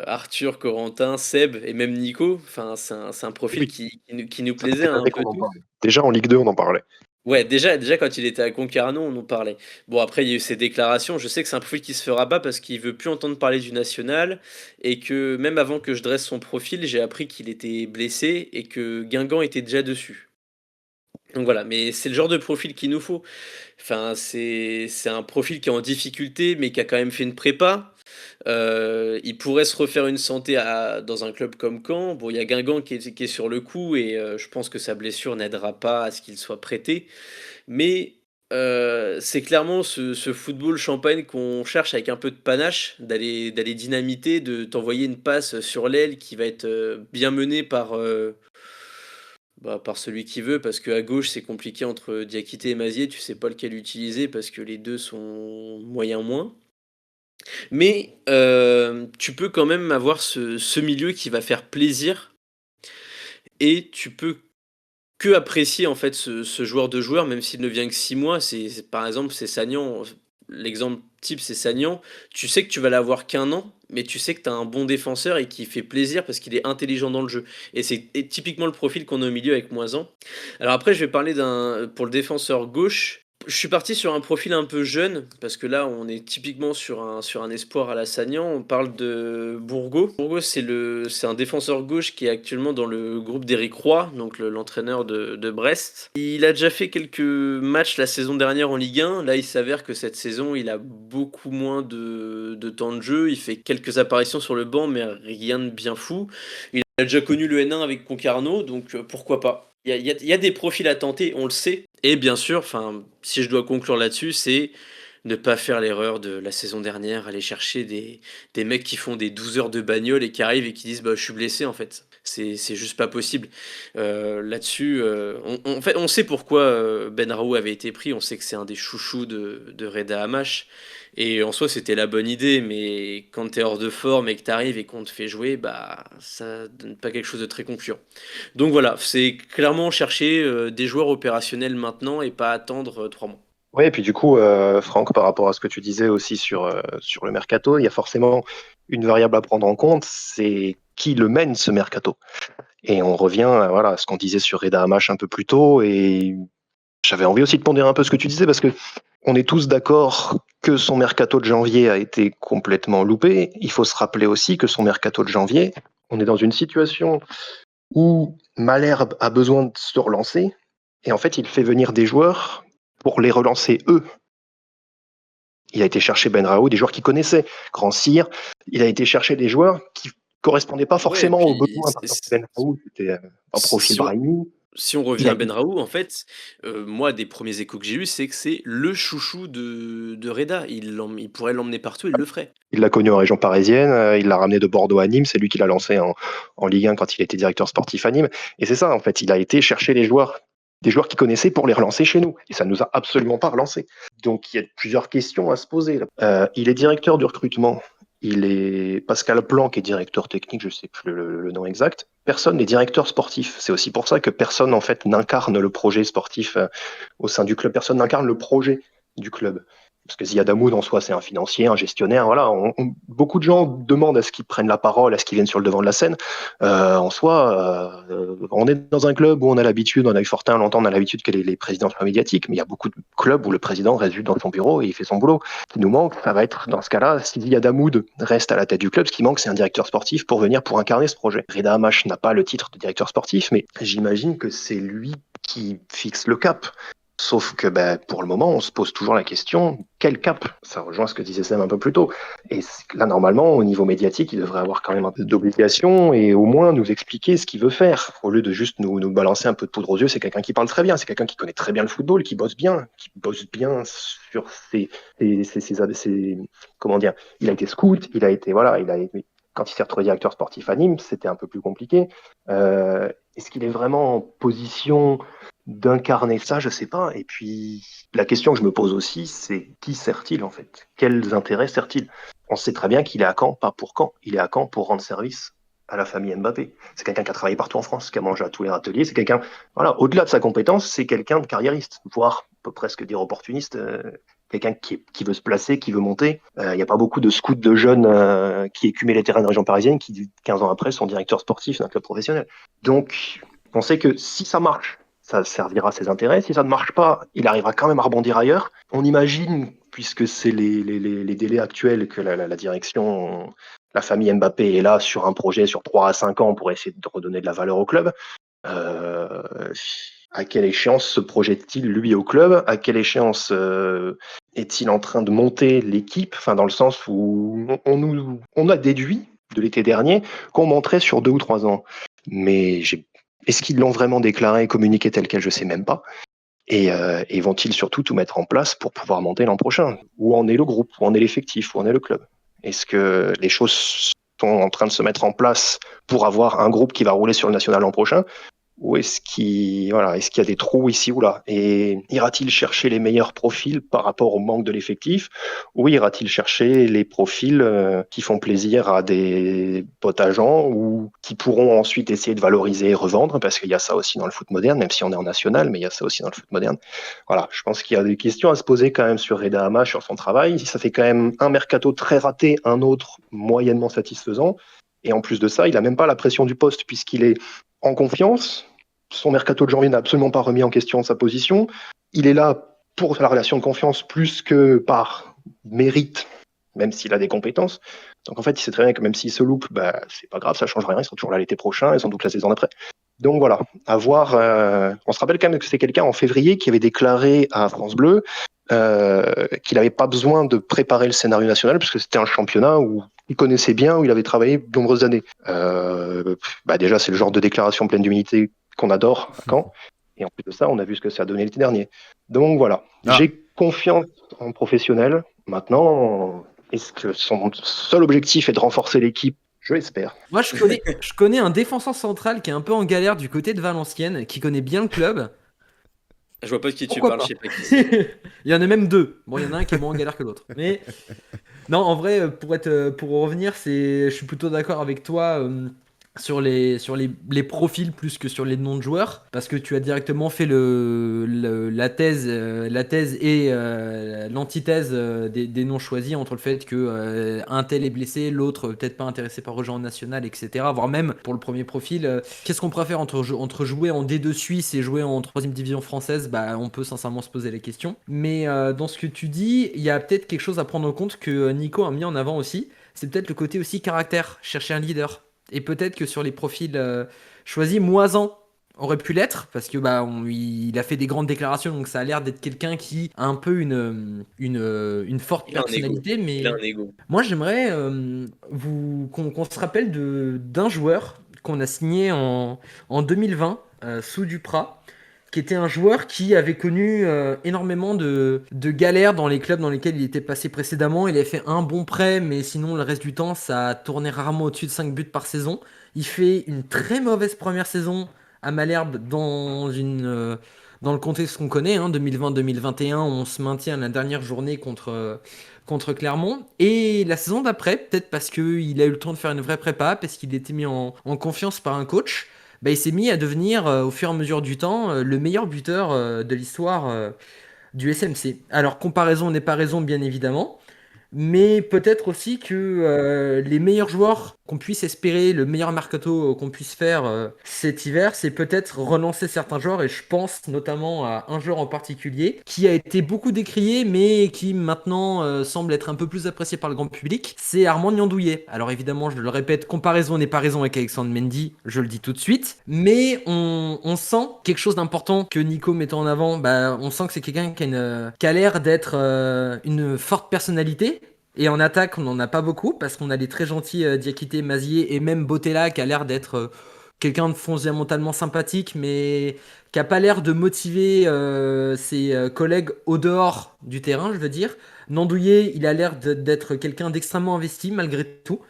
Speaker 6: Arthur, Corentin, Seb et même Nico. Enfin, c'est un profil
Speaker 4: Oui,
Speaker 6: qui nous
Speaker 4: ça fait
Speaker 6: plaisait
Speaker 4: des
Speaker 6: un
Speaker 4: années
Speaker 6: peu
Speaker 4: qu'on en
Speaker 6: tous.
Speaker 4: parlait. Déjà en Ligue 2, on en parlait.
Speaker 6: Ouais, déjà quand il était à Concarneau, on en parlait. Bon, après, il y a eu ses déclarations. Je sais que c'est un profil qui se fera pas parce qu'il veut plus entendre parler du national et que même avant que je dresse son profil, j'ai appris qu'il était blessé et que Guingamp était déjà dessus. Donc voilà, mais c'est le genre de profil qu'il nous faut. Enfin, c'est un profil qui est en difficulté, mais qui a quand même fait une prépa. Il pourrait se refaire une santé dans un club comme Caen. Bon, il y a Guingamp qui est sur le coup et je pense que sa blessure n'aidera pas à ce qu'il soit prêté. Mais c'est clairement ce football champagne qu'on cherche avec un peu de panache, d'aller dynamiter, de t'envoyer une passe sur l'aile qui va être bien menée par celui qui veut, parce qu'à gauche c'est compliqué entre Diakité et Mazier, tu sais pas lequel utiliser parce que les deux sont moyens moins. Mais tu peux quand même avoir ce milieu qui va faire plaisir et tu peux que apprécier en fait ce joueur de joueur, même s'il ne vient que 6 mois. Par exemple, c'est Sagnan. L'exemple type, c'est Sagnan. Tu sais que tu vas l'avoir qu'un an, mais tu sais que tu as un bon défenseur et qui fait plaisir parce qu'il est intelligent dans le jeu. Et c'est typiquement le profil qu'on a au milieu avec Moisan. Alors après, je vais parler pour le défenseur gauche. Je suis parti sur un profil un peu jeune, parce que là, on est typiquement sur un espoir à la Sagnan. On parle de Bourgault. Bourgault, c'est un défenseur gauche qui est actuellement dans le groupe d'Éric Roy, donc l'entraîneur de Brest. Il a déjà fait quelques matchs la saison dernière en Ligue 1. Là, il s'avère que cette saison, il a beaucoup moins de temps de jeu. Il fait quelques apparitions sur le banc, mais rien de bien fou. Il a déjà connu le N1 avec Concarneau, donc pourquoi pas. Il y a des profils à tenter, on le sait. Et bien sûr, enfin, si je dois conclure là-dessus, c'est ne pas faire l'erreur de la saison dernière, aller chercher des mecs qui font des 12 heures de bagnole et qui arrivent et qui disent bah, je suis blessé en fait. C'est juste pas possible. Là-dessus, en fait, on sait pourquoi Ben Raoult avait été pris. On sait que c'est un des chouchous de Reda Hamash. Et en soi, c'était la bonne idée, mais quand t'es hors de forme et que t'arrives et qu'on te fait jouer, bah ça donne pas quelque chose de très concluant. Donc voilà, c'est clairement chercher des joueurs opérationnels maintenant et pas attendre 3 mois.
Speaker 4: Oui, et puis du coup, Franck, par rapport à ce que tu disais aussi sur le mercato, il y a forcément une variable à prendre en compte, c'est qui le mène ce mercato. Et on revient voilà, à ce qu'on disait sur Reda Hamash un peu plus tôt, et j'avais envie aussi de pondérer un peu ce que tu disais, parce que on est tous d'accord que son mercato de janvier a été complètement loupé. Il faut se rappeler aussi que son mercato de janvier, on est dans une situation où Malherbe a besoin de se relancer, et en fait, il fait venir des joueurs pour les relancer eux. Il a été chercher Ben Raoult, des joueurs qu'il connaissait, Grand Cyr. Il a été chercher des joueurs qui correspondaient pas
Speaker 6: Ouais, et
Speaker 4: forcément aux
Speaker 6: puis
Speaker 4: besoins. Par exemple, Ben Raoult, c'était un profil
Speaker 6: si on,
Speaker 4: Brahimi.
Speaker 6: si on
Speaker 4: Il
Speaker 6: revient
Speaker 4: a
Speaker 6: à Ben Raoult, en fait, moi, des premiers échos que j'ai eus, c'est que c'est le chouchou de Reda. Il pourrait l'emmener partout, il le ferait.
Speaker 4: il l'a connu en région parisienne, il l'a ramené de Bordeaux à Nîmes, c'est lui qui l'a lancé en Ligue 1 quand il était directeur sportif à Nîmes. Et c'est ça, en fait, il a été chercher les joueurs des joueurs qu'il connaissait pour les relancer chez nous. Et ça ne nous a absolument pas relancés. Donc il y a plusieurs questions à se poser. Il est directeur du recrutement. Il est Pascal Plan qui est directeur technique, je ne sais plus le nom exact. Personne n'est directeur sportif. C'est aussi pour ça que personne en fait n'incarne le projet sportif au sein du club. Personne n'incarne le projet du club. Parce que Ziad Hamoud, en soi, c'est un financier, un gestionnaire. Voilà, beaucoup de gens demandent à ce qu'ils prennent la parole, à ce qu'ils viennent sur le devant de la scène. En soi, on est dans un club où on a l'habitude, on a eu Fortin longtemps, on a l'habitude que les présidents soient médiatiques, mais il y a beaucoup de clubs où le président reste juste dans son bureau et il fait son boulot. Ce qui nous manque, ça va être, dans ce cas-là, si Ziad Hamoud reste à la tête du club, ce qui manque, c'est un directeur sportif pour venir pour incarner ce projet. Reda Hammach n'a pas le titre de directeur sportif, mais j'imagine que c'est lui qui fixe le cap. Sauf que pour le moment, on se pose toujours la question, quel cap? Ça rejoint ce que disait Sam un peu plus tôt. Et là, normalement, au niveau médiatique, il devrait avoir quand même un peu d'obligation et au moins nous expliquer ce qu'il veut faire. Au lieu de juste nous balancer un peu de poudre aux yeux, c'est quelqu'un qui parle très bien, c'est quelqu'un qui connaît très bien le football, qui bosse bien sur ses comment dire, il a été scout, quand il s'est retrouvé directeur sportif à Nîmes, c'était un peu plus compliqué. Est-ce qu'il est vraiment en position d'incarner ça? Je sais pas. Et puis, la question que je me pose aussi, c'est qui sert-il en fait? Quels intérêts sert-il? On sait très bien qu'il est à Caen, pas pour Caen. Il est à Caen pour rendre service à la famille Mbappé. C'est quelqu'un qui a travaillé partout en France, qui a mangé à tous les râteliers. C'est quelqu'un, voilà, au-delà de sa compétence, c'est quelqu'un de carriériste, voire, on peut presque dire opportuniste. Quelqu'un qui veut se placer, qui veut monter. Il n'y a pas beaucoup de scouts de jeunes qui écumaient les terrains de région parisienne qui, 15 ans après, sont directeurs sportifs d'un club professionnel. Donc, on sait que si ça marche, ça servira à ses intérêts. Si ça ne marche pas, il arrivera quand même à rebondir ailleurs. On imagine, puisque c'est les délais actuels, que la direction, la famille Mbappé est là sur un projet sur 3 à 5 ans pour essayer de redonner de la valeur au club. À quelle échéance se projette-t-il, lui, au club? À quelle échéance est-il en train de monter l'équipe? Enfin, dans le sens où on a déduit de l'été dernier qu'on monterait sur 2 ou 3 ans. Mais est-ce qu'ils l'ont vraiment déclaré, communiqué tel quel? Je sais même pas. Et vont-ils surtout tout mettre en place pour pouvoir monter l'an prochain? Où en est le groupe? Où en est l'effectif? Où en est le club? Est-ce que les choses sont en train de se mettre en place pour avoir un groupe qui va rouler sur le national l'an prochain? Ou est-ce qu'il y a des trous ici ou là? Et ira-t-il chercher les meilleurs profils par rapport au manque de l'effectif? Ou ira-t-il chercher les profils qui font plaisir à des potes agents ou qui pourront ensuite essayer de valoriser et revendre? Parce qu'il y a ça aussi dans le foot moderne, même si on est en national, mais il y a ça aussi dans le foot moderne. Voilà, je pense qu'il y a des questions à se poser quand même sur Reda Hammach, sur son travail. Ça fait quand même un mercato très raté, un autre moyennement satisfaisant. Et en plus de ça, il n'a même pas la pression du poste puisqu'il est en confiance. Son mercato de janvier n'a absolument pas remis en question sa position. Il est là pour la relation de confiance plus que par mérite, même s'il a des compétences. Donc en fait, il sait très bien que même s'il se loupe, c'est pas grave, ça change rien, il sera toujours là l'été prochain et sans doute la saison d'après. Donc voilà, à voir. On se rappelle quand même que c'est quelqu'un en février qui avait déclaré à France Bleu qu'il n'avait pas besoin de préparer le scénario national parce que c'était un championnat où il connaissait bien, où il avait travaillé de nombreuses années. Déjà, c'est le genre de déclaration pleine d'humilité qu'on adore à Caen. Et en plus de ça, on a vu ce que ça a donné l'été dernier. Donc voilà, j'ai confiance en professionnel. Maintenant, est-ce que son seul objectif est de renforcer l'équipe? Je l'espère.
Speaker 1: Moi, je connais un défenseur central qui est un peu en galère du côté de Valenciennes, qui connaît bien le club.
Speaker 6: Je vois pas de qui tu
Speaker 1: Pourquoi
Speaker 6: parles,
Speaker 1: pas.
Speaker 6: je sais pas qui c'est.
Speaker 1: Il y en a même deux. Bon, il y en a un qui est moins en galère que l'autre. Mais non, en vrai, pour revenir, je suis plutôt d'accord avec toi sur les profils plus que sur les noms de joueurs, parce que tu as directement fait la thèse et l'antithèse des noms choisis entre le fait que un tel est blessé, l'autre peut-être pas intéressé par rejoindre national, etc. Voire même pour le premier profil, qu'est-ce qu'on préfère entre jouer en D2 Suisse et jouer en 3ème division française? On peut sincèrement se poser la question. Mais dans ce que tu dis, il y a peut-être quelque chose à prendre en compte que Nico a mis en avant aussi. C'est peut-être le côté aussi caractère, chercher un leader. Et peut-être que sur les profils choisis, Moisan aurait pu l'être, parce que il a fait des grandes déclarations, donc ça a l'air d'être quelqu'un qui a un peu une forte
Speaker 6: Il a un
Speaker 1: personnalité.
Speaker 6: ego.
Speaker 1: Mais
Speaker 6: Il a un ego.
Speaker 1: moi j'aimerais qu'on se rappelle d'un joueur qu'on a signé en 2020 sous Duprat, qui était un joueur qui avait connu énormément de galères dans les clubs dans lesquels il était passé précédemment. Il avait fait un bon prêt, mais sinon le reste du temps, ça a tourné rarement au-dessus de 5 buts par saison. Il fait une très mauvaise première saison à Malherbe dans le contexte qu'on connaît, 2020-2021, on se maintient à la dernière journée contre Clermont. Et la saison d'après, peut-être parce qu'il a eu le temps de faire une vraie prépa, parce qu'il était mis en confiance par un coach, il s'est mis à devenir, au fur et à mesure du temps, le meilleur buteur de l'histoire du SMC. Alors, comparaison n'est pas raison, bien évidemment. Mais peut-être aussi que les meilleurs joueurs qu'on puisse espérer, le meilleur mercato qu'on puisse faire cet hiver, c'est peut-être relancer certains joueurs. Et je pense notamment à un joueur en particulier qui a été beaucoup décrié, mais qui maintenant semble être un peu plus apprécié par le grand public. C'est Armand Niandouillet. Alors évidemment, je le répète, comparaison n'est pas raison avec Alexandre Mendy, je le dis tout de suite. Mais on sent quelque chose d'important que Nico mettait en avant. On sent que c'est quelqu'un qui a l'air d'être une forte personnalité. Et en attaque, on n'en a pas beaucoup parce qu'on a les très gentils Diakité, Mazier et même Botella qui a l'air d'être quelqu'un de fondamentalement sympathique mais qui a pas l'air de motiver ses collègues au dehors du terrain, je veux dire. Nandouillet, il a l'air d'être quelqu'un d'extrêmement investi malgré tout.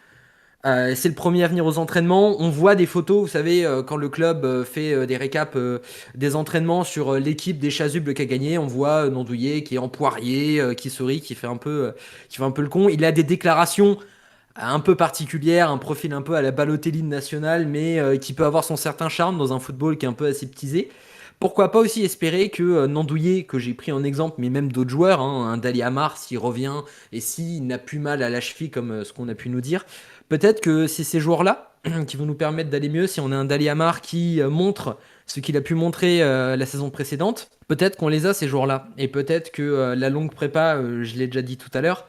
Speaker 1: C'est le premier à venir aux entraînements. On voit des photos, vous savez, quand le club fait des récaps des entraînements sur l'équipe des Chasubles qui a gagné. On voit Nandouillet qui est en poirier, qui sourit, qui fait un peu le con. Il a des déclarations un peu particulières, un profil un peu à la Balotelli nationale, mais qui peut avoir son certain charme dans un football qui est un peu aseptisé. Pourquoi pas aussi espérer que Nandouillet, que j'ai pris en exemple, mais même d'autres joueurs, un Dali Amar s'il revient et s'il n'a plus mal à la cheville comme ce qu'on a pu nous dire, peut-être que c'est ces joueurs-là qui vont nous permettre d'aller mieux. Si on a un Dali Amar qui montre ce qu'il a pu montrer la saison précédente, peut-être qu'on les a ces joueurs-là. Et peut-être que la longue prépa, je l'ai déjà dit tout à l'heure,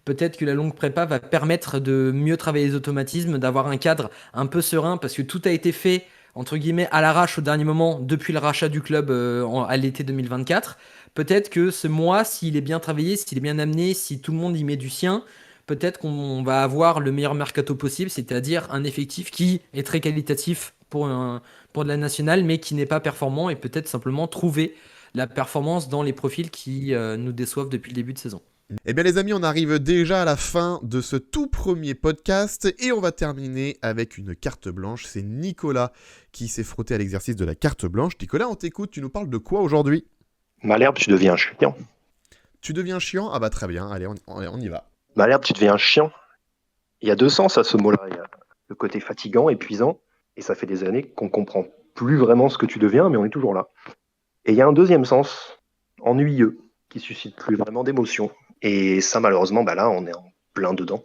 Speaker 1: peut-être que la longue prépa va permettre de mieux travailler les automatismes, d'avoir un cadre un peu serein, parce que tout a été fait entre guillemets à l'arrache au dernier moment depuis le rachat du club à l'été 2024. Peut-être que ce mois, s'il est bien travaillé, s'il est bien amené, si tout le monde y met du sien, peut-être qu'on va avoir le meilleur mercato possible, c'est-à-dire un effectif qui est très qualitatif pour de la nationale, mais qui n'est pas performant, et peut-être simplement trouver la performance dans les profils qui nous déçoivent depuis le début de saison.
Speaker 2: Eh bien les amis, on arrive déjà à la fin de ce tout premier podcast et on va terminer avec une carte blanche. C'est Nicolas qui s'est frotté à l'exercice de la carte blanche. Nicolas, on t'écoute, tu nous parles de quoi aujourd'hui ?
Speaker 4: Malherbe, tu deviens chiant.
Speaker 2: Tu deviens chiant ? Ah bah très bien, allez, on y va.
Speaker 4: Malherbe, tu deviens chiant. Il y a deux sens à ce mot-là. Il y a le côté fatigant, épuisant, et ça fait des années qu'on comprend plus vraiment ce que tu deviens, mais on est toujours là. Et il y a un deuxième sens, ennuyeux, qui suscite plus vraiment d'émotion. Et ça, malheureusement, là, on est en plein dedans.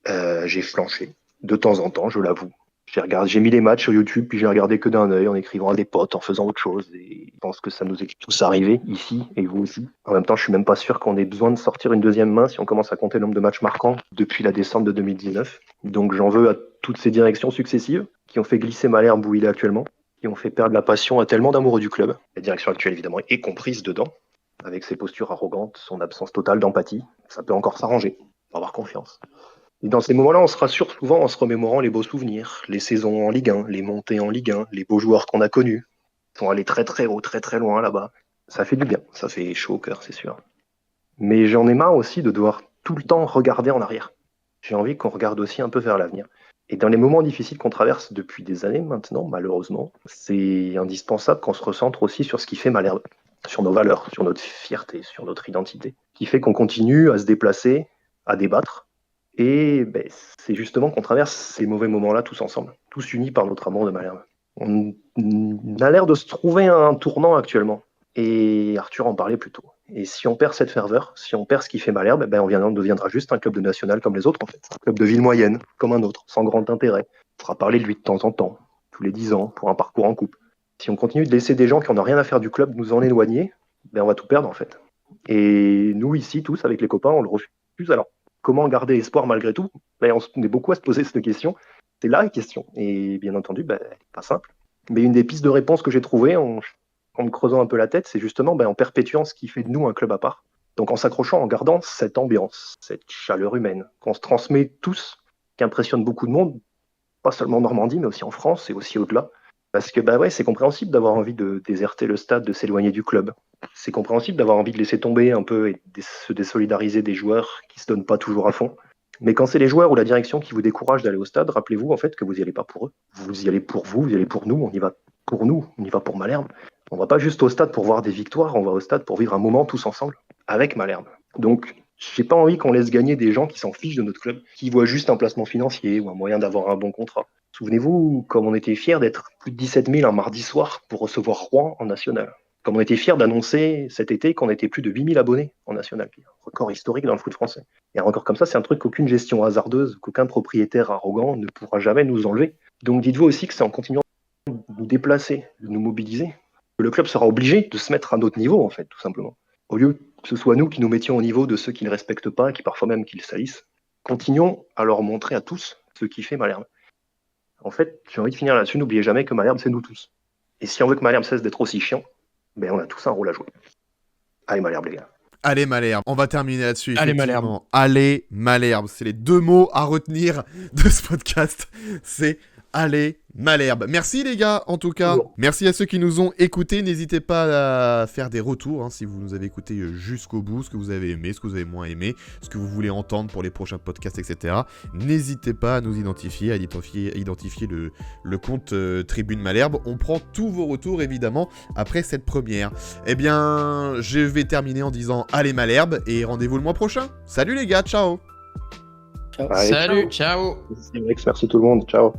Speaker 4: J'ai flanché, de temps en temps, je l'avoue. J'ai mis les matchs sur YouTube, puis j'ai regardé que d'un œil, en écrivant à des potes, en faisant autre chose. Et je pense que ça nous est tous arrivé, ici, et vous aussi. En même temps, je suis même pas sûr qu'on ait besoin de sortir une deuxième main si on commence à compter le nombre de matchs marquants depuis la descente de 2019. Donc j'en veux à toutes ces directions successives, qui ont fait glisser Malherbe où il est actuellement, qui ont fait perdre la passion à tellement d'amoureux du club. La direction actuelle, évidemment, est comprise dedans, avec ses postures arrogantes, son absence totale d'empathie. Ça peut encore s'arranger, faut avoir confiance. Et dans ces moments-là, on se rassure souvent en se remémorant les beaux souvenirs, les saisons en Ligue 1, les montées en Ligue 1, les beaux joueurs qu'on a connus. Ils sont allés très très haut, très très loin là-bas. Ça fait du bien, ça fait chaud au cœur, c'est sûr. Mais j'en ai marre aussi de devoir tout le temps regarder en arrière. J'ai envie qu'on regarde aussi un peu vers l'avenir. Et dans les moments difficiles qu'on traverse depuis des années maintenant, malheureusement, c'est indispensable qu'on se recentre aussi sur ce qui fait Malherbe, sur nos valeurs, sur notre fierté, sur notre identité, qui fait qu'on continue à se déplacer, à débattre. Et c'est justement qu'on traverse ces mauvais moments-là tous ensemble, tous unis par notre amour de Malherbe. On a l'air de se trouver un tournant actuellement. Et Arthur en parlait plus tôt. Et si on perd cette ferveur, si on perd ce qui fait Malherbe, on deviendra juste un club de national comme les autres en fait. Un club de ville moyenne, comme un autre, sans grand intérêt. On fera parler de lui de temps en temps, tous les 10 ans, pour un parcours en coupe. Si on continue de laisser des gens qui n'en ont rien à faire du club nous en éloigner, on va tout perdre en fait. Et nous ici, tous, avec les copains, on le refuse. Alors, comment garder espoir malgré tout ? On est beaucoup à se poser cette question. C'est la question. Et bien entendu, pas simple. Mais une des pistes de réponse que j'ai trouvées en me creusant un peu la tête, c'est justement en perpétuant ce qui fait de nous un club à part. Donc en s'accrochant, en gardant cette ambiance, cette chaleur humaine qu'on se transmet tous, qui impressionne beaucoup de monde, pas seulement en Normandie, mais aussi en France et aussi au-delà. Parce que c'est compréhensible d'avoir envie de déserter le stade, de s'éloigner du club. C'est compréhensible d'avoir envie de laisser tomber un peu et de se désolidariser des joueurs qui se donnent pas toujours à fond. Mais quand c'est les joueurs ou la direction qui vous découragent d'aller au stade, rappelez-vous en fait que vous y allez pas pour eux. Vous y allez pour vous y allez pour nous, on y va pour nous, on y va pour Malherbe. On va pas juste au stade pour voir des victoires, on va au stade pour vivre un moment tous ensemble avec Malherbe. Donc, j'ai pas envie qu'on laisse gagner des gens qui s'en fichent de notre club, qui voient juste un placement financier ou un moyen d'avoir un bon contrat. Souvenez-vous, comme on était fiers d'être plus de 17 000 un mardi soir pour recevoir Rouen en national. Comme on était fiers d'annoncer cet été qu'on était plus de 8 000 abonnés en national. Record historique dans le foot français. Et un record comme ça, c'est un truc qu'aucune gestion hasardeuse, qu'aucun propriétaire arrogant ne pourra jamais nous enlever. Donc dites-vous aussi que c'est en continuant de nous déplacer, de nous mobiliser, que le club sera obligé de se mettre à notre niveau, en fait, tout simplement. Au lieu que ce soit nous qui nous mettions au niveau de ceux qui ne respectent pas, qui parfois même qui le salissent, continuons à leur montrer à tous ce qui fait Malherbe. En fait, j'ai envie de finir là-dessus, n'oubliez jamais que Malherbe, c'est nous tous. Et si on veut que Malherbe cesse d'être aussi chiant, ben on a tous un rôle à jouer. Allez Malherbe, les gars.
Speaker 2: Allez Malherbe, on va terminer là-dessus.
Speaker 3: Allez,
Speaker 2: effectivement.
Speaker 3: Malherbe.
Speaker 2: Allez Malherbe, c'est les 2 mots à retenir de ce podcast. C'est allez Malherbe. Merci les gars, en tout cas.
Speaker 4: Bonjour.
Speaker 2: Merci à ceux qui nous ont écoutés. N'hésitez pas à faire des retours si vous nous avez écoutés jusqu'au bout, ce que vous avez aimé, ce que vous avez moins aimé, ce que vous voulez entendre pour les prochains podcasts, etc. N'hésitez pas à nous identifier, à identifier le compte Tribune Malherbe. On prend tous vos retours évidemment après cette première. Eh bien, je vais terminer en disant allez Malherbe et rendez-vous le mois prochain. Salut les gars, ciao.
Speaker 5: Ciao.
Speaker 4: Allez,
Speaker 3: Salut, ciao.
Speaker 4: merci tout le monde, ciao.